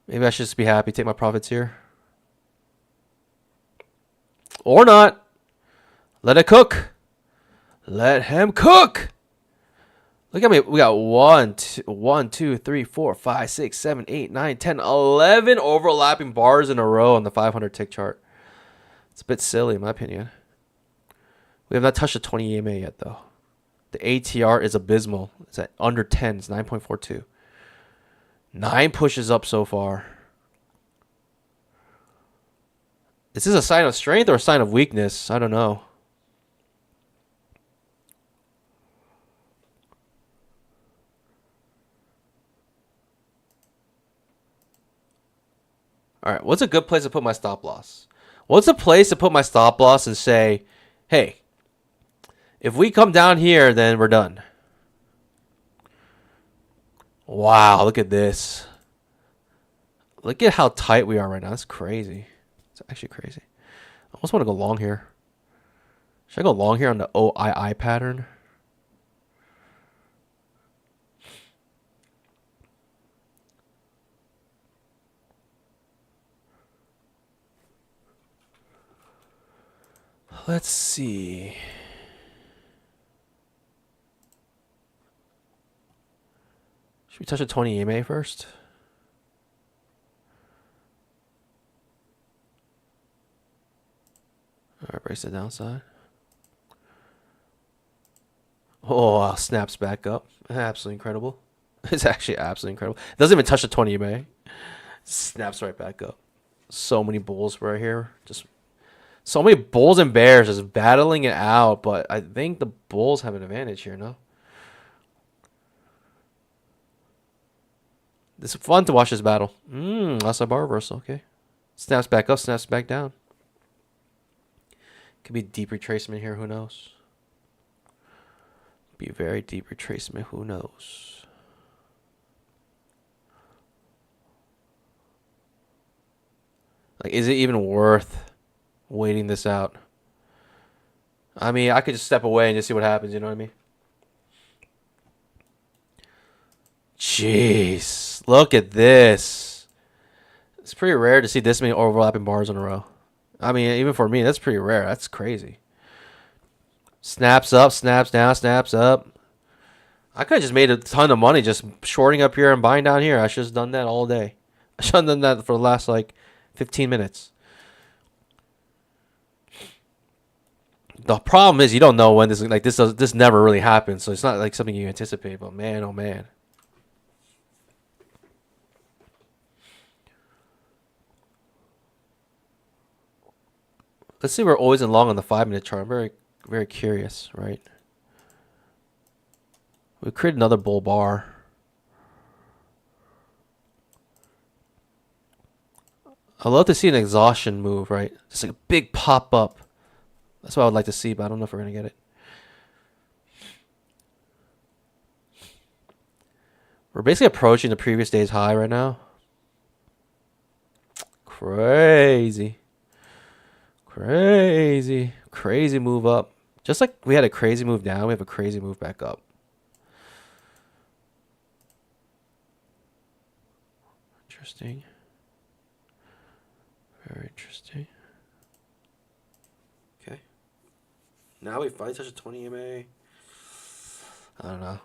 Maybe I should just be happy, take my profits here. Or not. Let it cook. Let him cook. Look at me. We got 1, 2, 3, 4, 5, 6, 7, 8, 9, 10, 11 overlapping bars in a row on the 500 tick chart. It's a bit silly in my opinion. We have not touched the 20 EMA yet though. The ATR is abysmal. It's at under 10. It's 9.42. 9 pushes up so far. Is this a sign of strength or a sign of weakness? I don't know. All right, what's a good place to put my stop loss? What's a place to put my stop loss and say, hey, if we come down here, then we're done. Wow, look at this. Look at how tight we are right now. That's crazy. It's actually crazy. I almost want to go long here. Should I go long here on the OII pattern? Let's see. Should we touch a 20 EMA first? All right, brace the downside. Oh, wow, snaps back up. Absolutely incredible. It's actually absolutely incredible. It doesn't even touch the 20 EMA. Snaps right back up. So many bulls right here. Just so many bulls and bears just battling it out. But I think the bulls have an advantage here, no? It's fun to watch this battle. Outside bar reversal. Okay. Snaps back up, snaps back down. Could be deep retracement here. Who knows? Be very deep retracement. Who knows? Like, is it even worth waiting this out? I mean, I could just step away and just see what happens. You know what I mean? Jeez, look at this. It's pretty rare to see this many overlapping bars in a row. I mean, even for me, that's pretty rare. That's crazy. Snaps up, snaps down, snaps up. I could have just made a ton of money just shorting up here and buying down here. I should have done that all day. I should have done that for the last, like, 15 minutes. The problem is you don't know when this never really happens, so it's not like something you anticipate, but man, oh man. Let's see, we're always in long on the 5-minute chart. I'm very, very curious, right? We create another bull bar. I'd love to see an exhaustion move, right? Just like a big pop up. That's what I would like to see, but I don't know if we're going to get it. We're basically approaching the previous day's high right now. Crazy. Crazy. Crazy move up. Just like we had a crazy move down, we have a crazy move back up. Interesting. Very interesting. Okay. Now we finally touch a 20 EMA. I don't know.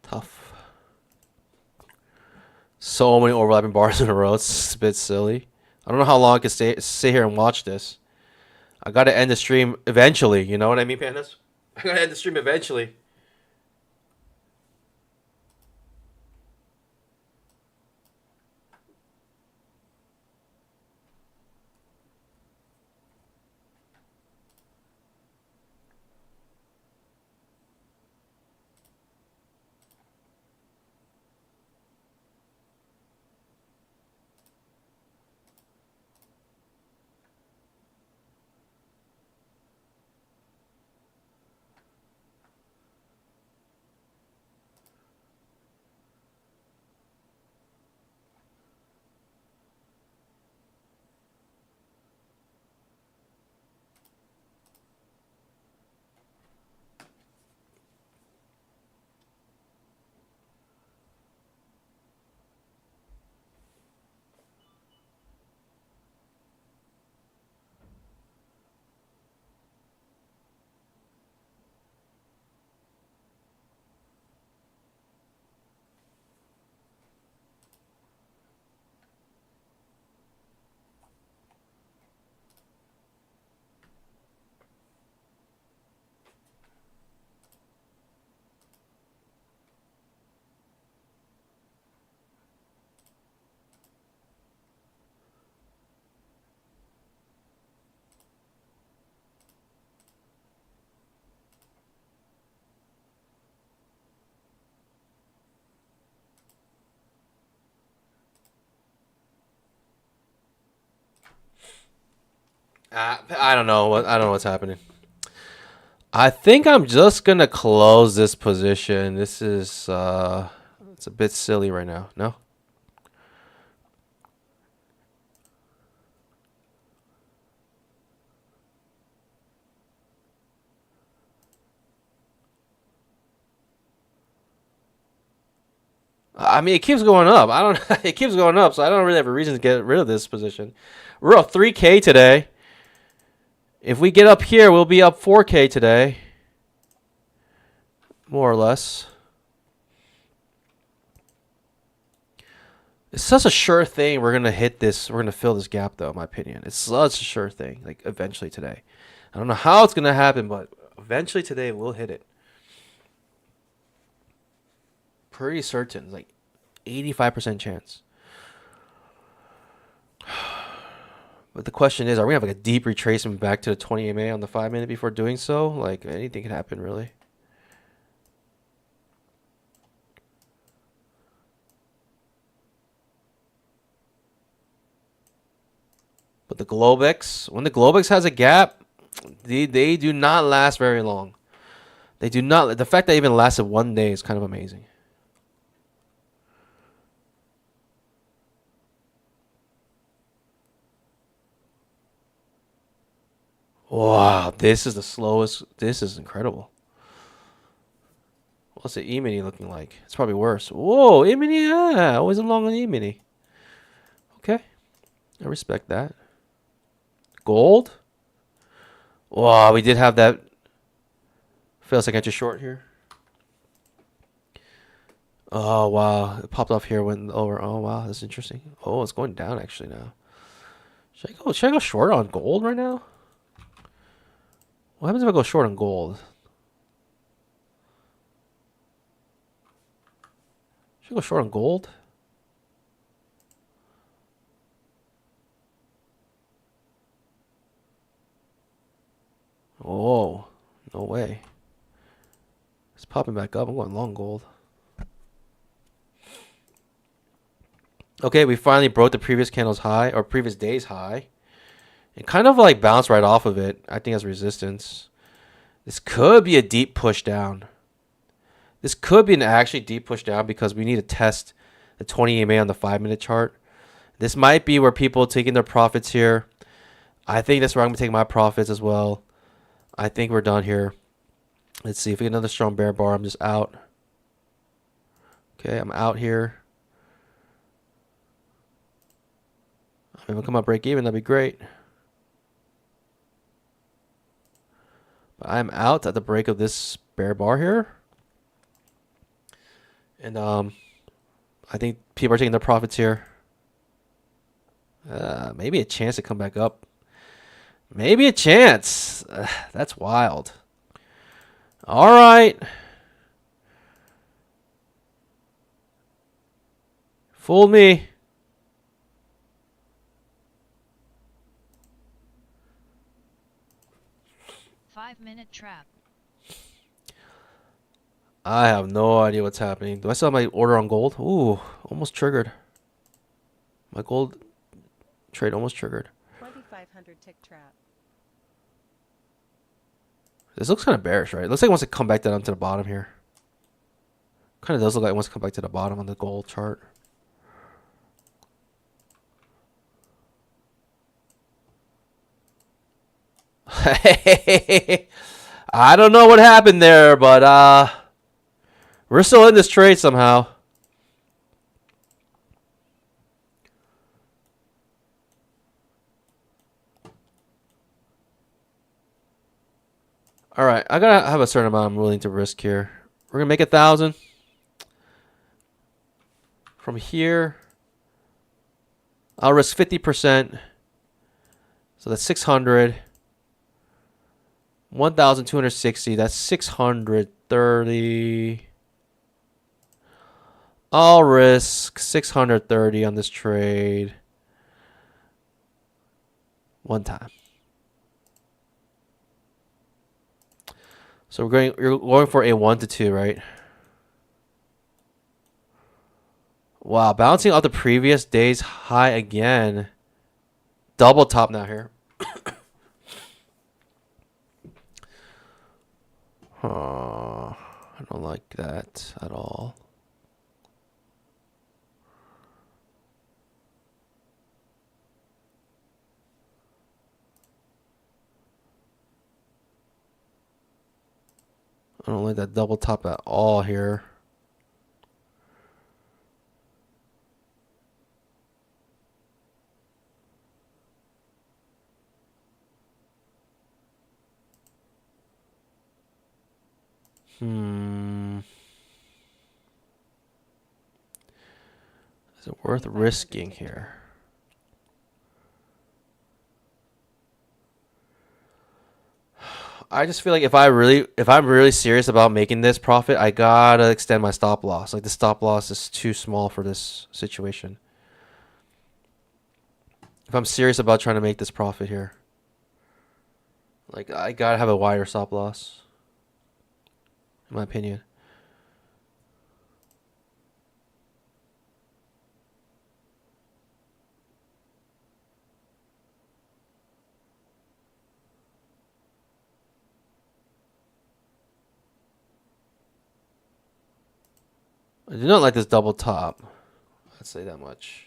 Tough. So many overlapping bars in a row. It's a bit silly. I don't know how long I can stay here and watch this. I gotta end the stream eventually. You know what I mean, Pandas? I gotta end the stream eventually. I don't know what I don't know what's happening. I think I'm just gonna close this position. This is it's a bit silly right now. No. I mean, it keeps going up. I don't. It keeps going up, so I don't really have a reason to get rid of this position. We're up 3K today. If we get up here, we'll be up 4K today, more or less. It's such a sure thing. We're gonna hit this. We're gonna fill this gap, though. In my opinion, it's such a sure thing. Like eventually today, I don't know how it's gonna happen, but eventually today we'll hit it. Pretty certain, like 85% chance. But the question is, are we gonna have like a deep retracement back to the 20 EMA on the 5-minute before doing so? Like anything can happen, really. But the Globex, when the Globex has a gap, they do not last very long. They do not. The fact that it even lasted 1 day is kind of amazing. Wow, this is the slowest. This is incredible. What's the EMINI looking like? It's probably worse. Whoa, EMINI, yeah, always along on EMINI. Okay, I respect that. Gold? Wow, we did have that. Feels like I just short here. Oh wow, it popped off here, went over. Oh wow, that's interesting. Oh, it's going down actually now. Should I go short on gold right now? What happens if I go short on gold? Should I go short on gold? Oh, no way. It's popping back up. I'm going long gold. Okay, we finally broke the previous candle's high, or previous day's high. It kind of like bounced right off of it. I think as resistance. This could be a deep push down. This could be an actually deep push down because we need to test the 20 EMA on the 5-minute chart. This might be where people are taking their profits here. I think that's where I'm going to take my profits as well. I think we're done here. Let's see if we get another strong bear bar. I'm just out. Okay, I'm out here. If I come out break even, that'd be great. But I'm out at the break of this bear bar here. And I think people are taking their profits here. Maybe a chance to come back up. Maybe a chance. That's wild. All right. Fooled me. 5-minute trap. I have no idea what's happening. Do I still have my order on gold? Ooh, almost triggered. My gold trade almost triggered. 2500 tick trap. This looks kind of bearish, right? It looks like it wants to come back down to the bottom here. Kind of does look like it wants to come back to the bottom on the gold chart. I don't know what happened there, but we're still in this trade somehow. All right, I gotta have a certain amount I'm willing to risk here. We're gonna make 1,000 from here. I'll risk 50%, so that's 600. 1,260. That's 630. I'll risk 630 on this trade. One time. So you're going for a 1 to 2, right? Wow, bouncing off the previous day's high again. Double top now here. I don't like that at all. I don't like that double top at all here. Is it worth risking here? I just feel like if I'm really serious about making this profit, I gotta extend my stop loss. Like the stop loss is too small for this situation. If I'm serious about trying to make this profit here, like I gotta have a wider stop loss, in my opinion. I do not like this double top. I'd say that much.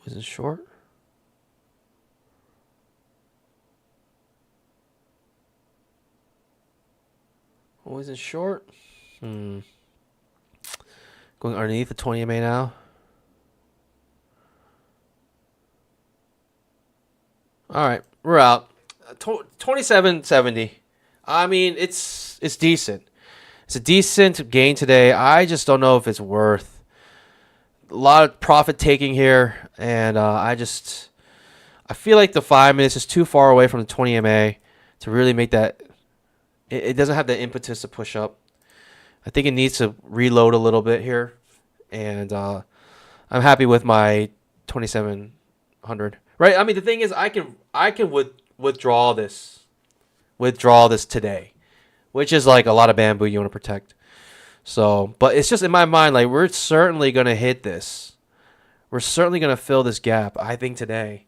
Was it short? Was it short? Going underneath the 20 MA now. All right, we're out. 27.70. I mean, it's decent. It's a decent gain today. I just don't know if it's worth a lot of profit taking here, and I feel like the 5 minutes is too far away from the 20 MA to really make that. It doesn't have the impetus to push up. I think it needs to reload a little bit here, and I'm happy with my 2,700. Right? I mean, the thing is, I can withdraw this today, which is like a lot of bamboo you want to protect. So, but it's just in my mind, like we're certainly gonna hit this. We're certainly gonna fill this gap. I think today.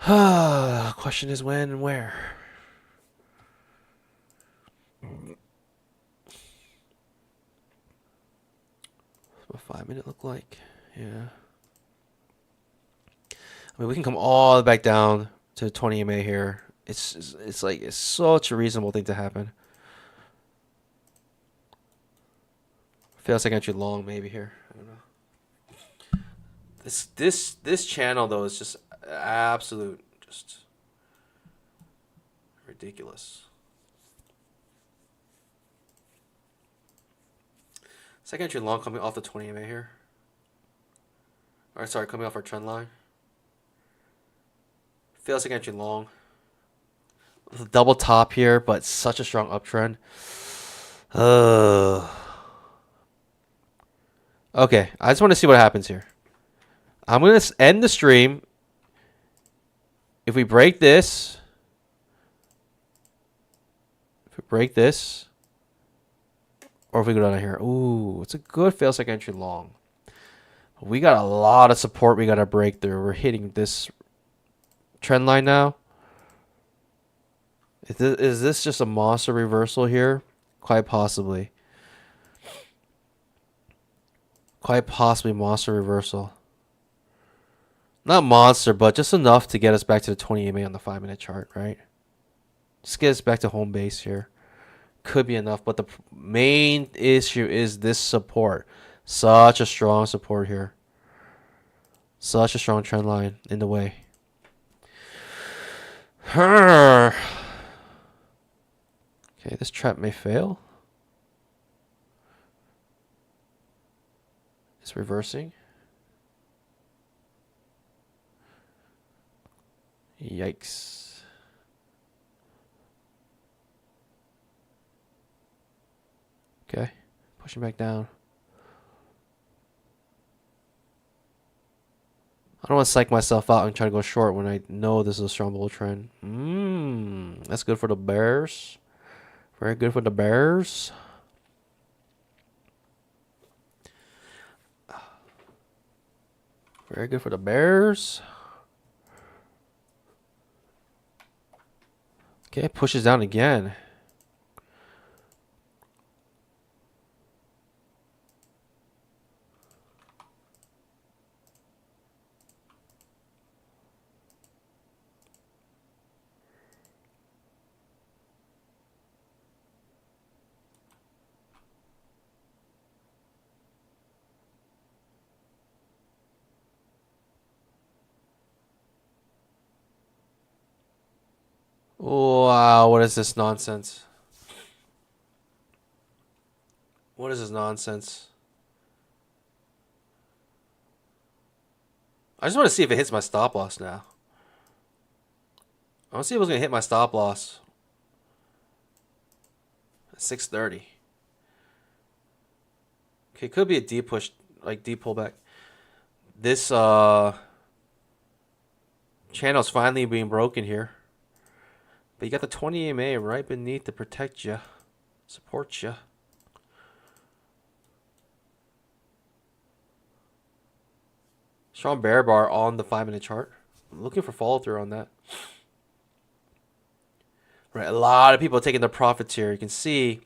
Question is when and where. What's my 5 minute look like? Yeah. I mean, we can come all the way back down to 20 EMA here. It's like it's such a reasonable thing to happen. Feels like entry long maybe here. I don't know. This channel though is just absolute, just ridiculous. Second entry long coming off the 20 EMA here. Alright, sorry, coming off our trend line. Feels like entry long. With a double top here, but such a strong uptrend. Okay, I just want to see what happens here. I'm going to end the stream. If we break this, or if we go down here, ooh, it's a good fail-safe entry long. We got a lot of support we got to break through. We're hitting this trend line now. Is this just a monster reversal here? Quite possibly. Quite possibly monster reversal. Not monster, but just enough to get us back to the 20 EMA on the 5-minute chart, right? Just get us back to home base here. Could be enough, but the main issue is this support. Such a strong support here. Such a strong trend line in the way. Okay, this trap may fail. It's reversing. Yikes. Okay, pushing back down. I don't want to psych myself out and try to go short when I know this is a strong bull trend. That's good for the bears. Very good for the bears. Very good for the bears. Okay, pushes down again. Wow, what is this nonsense? What is this nonsense? I just want to see if it hits my stop loss now. I want to see if it's going to hit my stop loss. At 630. Okay, could be a deep push, like deep pullback. This channel's finally being broken here. But you got the 20 EMA right beneath to protect you, support you. Strong bear bar on the 5-minute chart. I'm looking for follow through on that. Right, a lot of people taking their profits here. You can see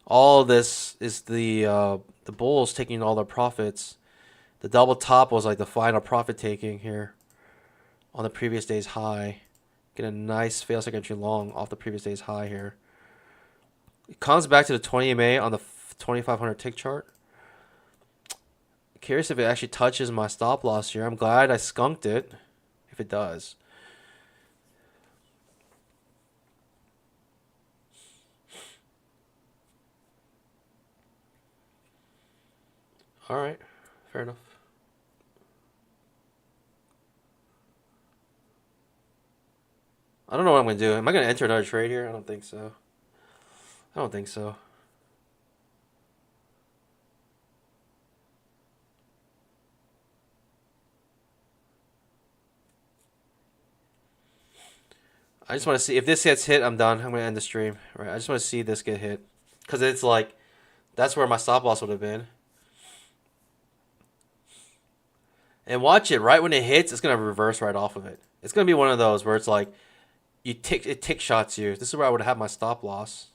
all of this is the bulls taking all their profits. The double top was like the final profit taking here on the previous day's high. Get a nice fail-safe entry long off the previous day's high here. It comes back to the 20 EMA on the 2500 tick chart. Curious if it actually touches my stop loss here. I'm glad I skunked it, if it does. All right, fair enough. I don't know what I'm going to do. Am I going to enter another trade here? I don't think so. I don't think so. I just want to see if this gets hit. I'm done. I'm going to end the stream. Right. I just want to see this get hit because it's like that's where my stop loss would have been. And watch it. Right when it hits, it's going to reverse right off of it. It's going to be one of those where it's like it tick shots you. This is where I would have my stop loss.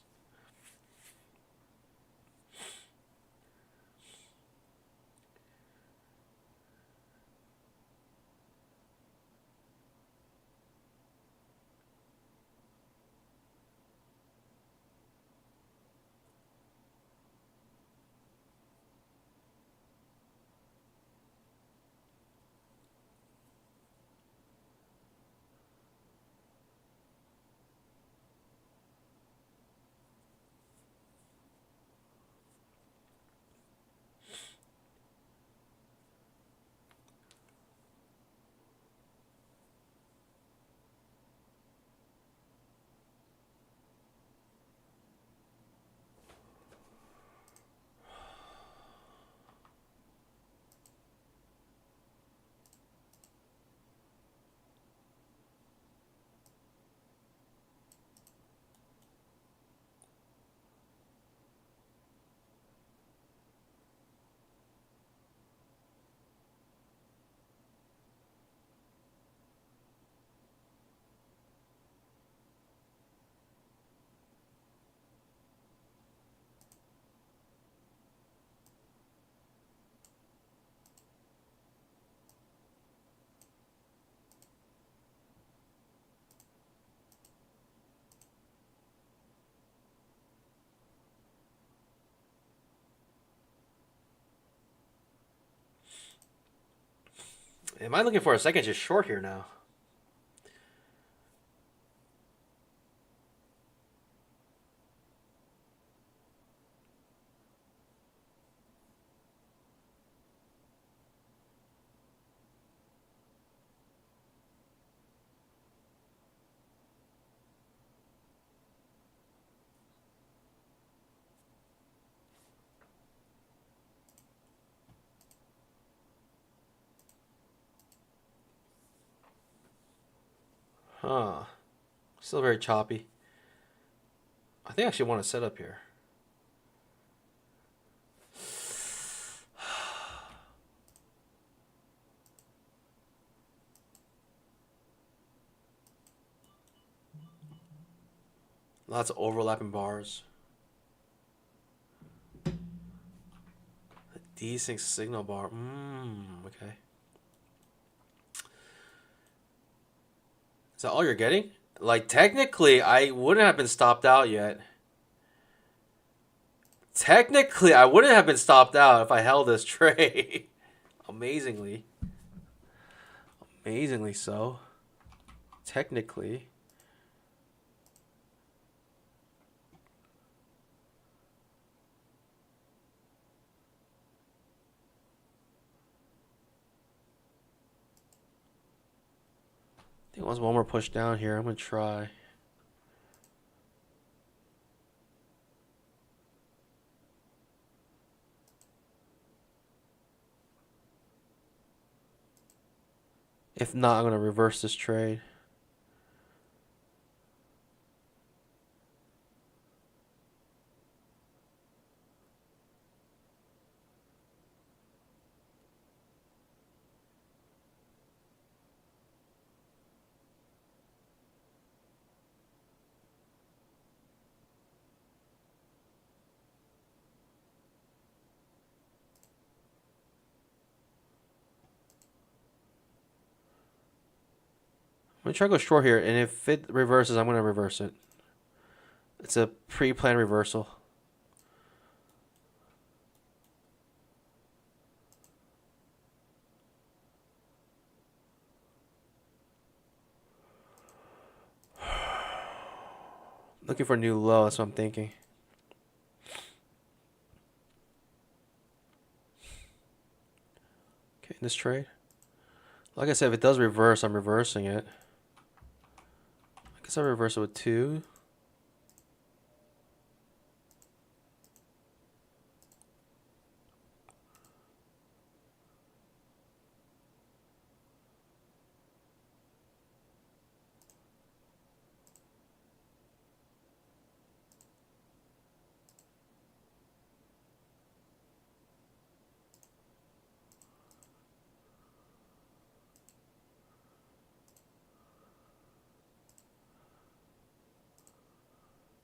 Am I looking for a second just short here now? Huh. Still very choppy. I think I actually want to set up here. Lots of overlapping bars. A decent signal bar. Okay. Is that all you're getting? Like, technically, I wouldn't have been stopped out yet. Technically, I wouldn't have been stopped out if I held this trade. Amazingly. Amazingly so. Technically. I think once one more push down here, I'm going to try. If not, I'm going to reverse this trade. I'm going to try to go short here, and if it reverses, I'm going to reverse it. It's a pre-planned reversal. Looking for a new low, that's what I'm thinking. Okay, this trade. Like I said, if it does reverse, I'm reversing it. I guess I'll reverse it with 2.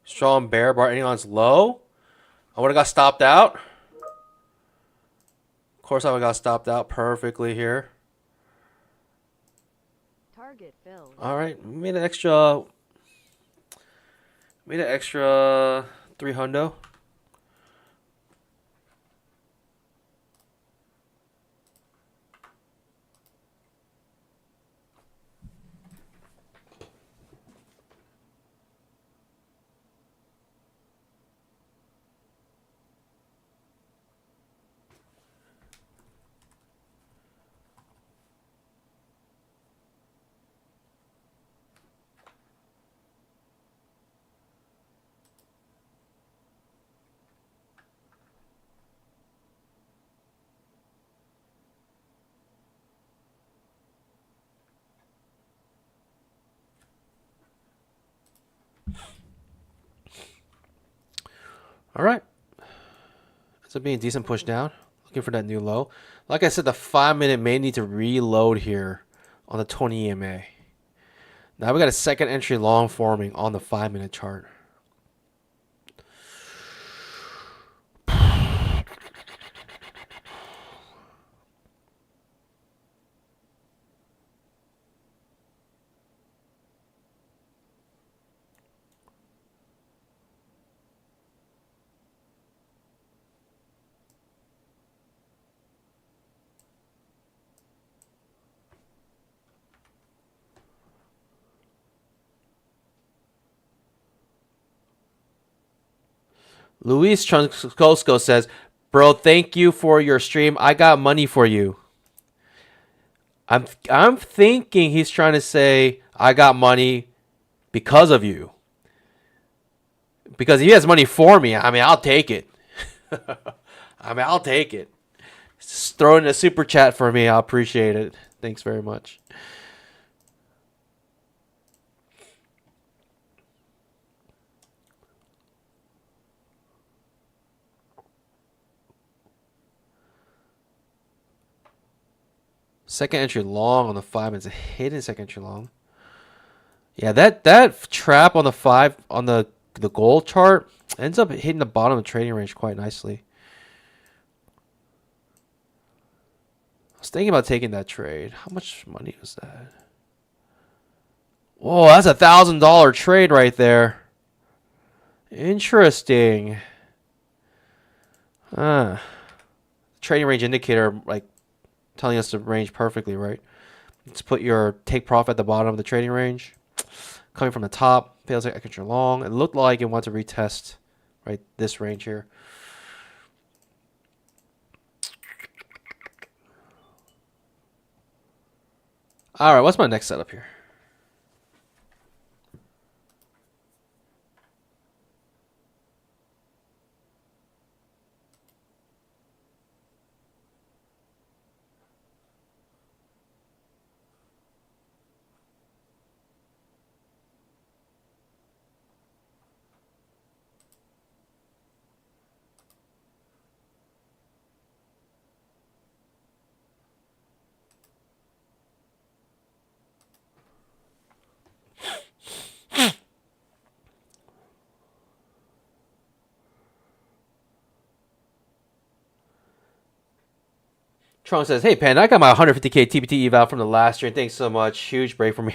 Strong bear bar ending on its low. I would have got stopped out. Of course, I would have got stopped out perfectly here. Target filled. All right, made an extra 3 hundo. All right. Ends up being a decent push down. Looking for that new low. Like I said, the 5-minute may need to reload here on the 20 EMA. Now we got a second entry long forming on the 5-minute chart. Luis Transkosco says, "Bro, thank you for your stream. I got money for you." I'm thinking he's trying to say I got money because of you. Because he has money for me. I mean, I'll take it. I'll take it. Just throw in a super chat for me. I'll appreciate it. Thanks very much. Second entry long on the 5 minutes. A hidden second entry long. Yeah, that trap on the 5 on the gold chart ends up hitting the bottom of the trading range quite nicely. I was thinking about taking that trade. How much money was that? Whoa, that's $1,000 trade right there. Interesting. Trading range indicator, like, telling us to range perfectly, right? Let's put your take profit at the bottom of the trading range. Coming from the top, fails like extra long. It looked like it wanted to retest, right, this range here. All right, what's my next setup here? Tron says, "Hey, Panda, I got my 150K TPT eval from the last stream. Thanks so much. Huge break for me.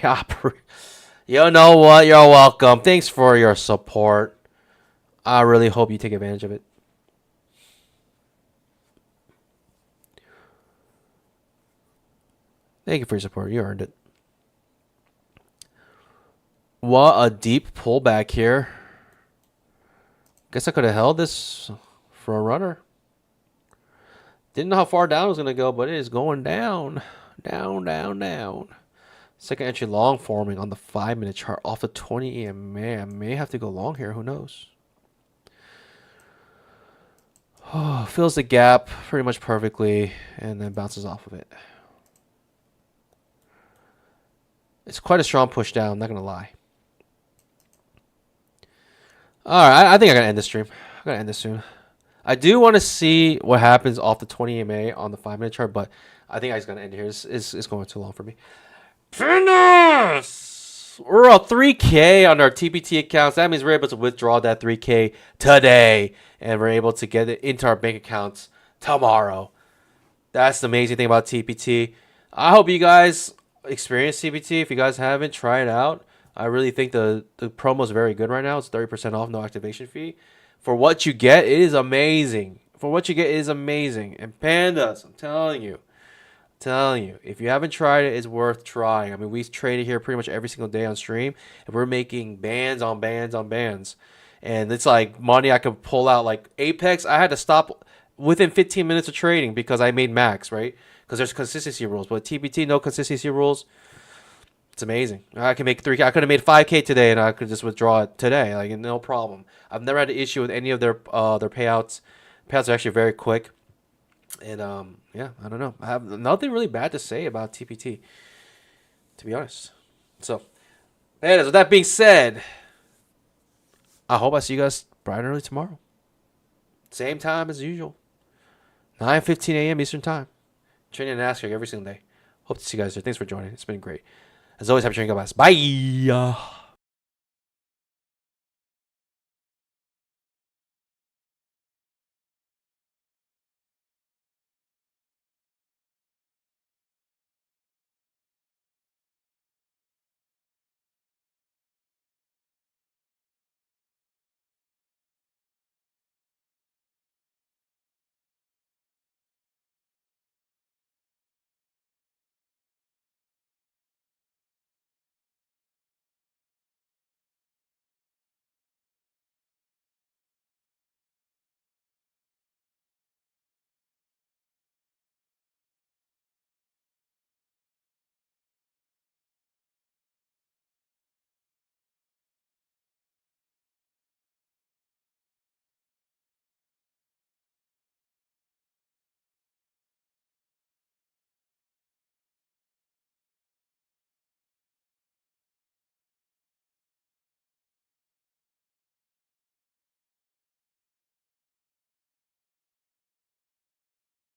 You know what? You're welcome. Thanks for your support. I really hope you take advantage of it." Thank you for your support. You earned it. What a deep pullback here. Guess I could have held this for a runner. Didn't know how far down it was going to go, but it is going down. Down, down, down. Second entry long forming on the 5-minute chart off the 20 EMA. I may have to go long here. Who knows? Oh, fills the gap pretty much perfectly and then bounces off of it. It's quite a strong push down, not going to lie. All right, I think I got to end the stream. I got to end this soon. I do want to see what happens off the 20 EMA on the 5-minute chart, but I think I just got to end here. It's going too long for me. Finish! We're at 3K on our TPT accounts. That means we're able to withdraw that 3K today, and we're able to get it into our bank accounts tomorrow. That's the amazing thing about TPT. I hope you guys experience TPT. If you guys haven't, try it out. I really think the promo is very good right now. It's 30% off, no activation fee. For what you get, it is amazing. For what you get, it is amazing. And Pandas, I'm telling you, if you haven't tried it, it's worth trying. I mean, we traded here pretty much every single day on stream, and we're making bands on bands on bands. And it's like money I could pull out. Like Apex, I had to stop within 15 minutes of trading because I made max, right? Because there's consistency rules. But TPT, no consistency rules. It's amazing. I can make 3K. I could have made 5K today, and I could just withdraw it today, like no problem. I've never had an issue with any of their payouts. Payouts are actually very quick, and yeah, I don't know. I have nothing really bad to say about TPT, to be honest. So, anyways, with that being said, I hope I see you guys bright and early tomorrow. Same time as usual, 9:15 a.m. Eastern Time. Training Nascraq every single day. Hope to see you guys there. Thanks for joining. It's been great. As always, happy training, guys. Bye.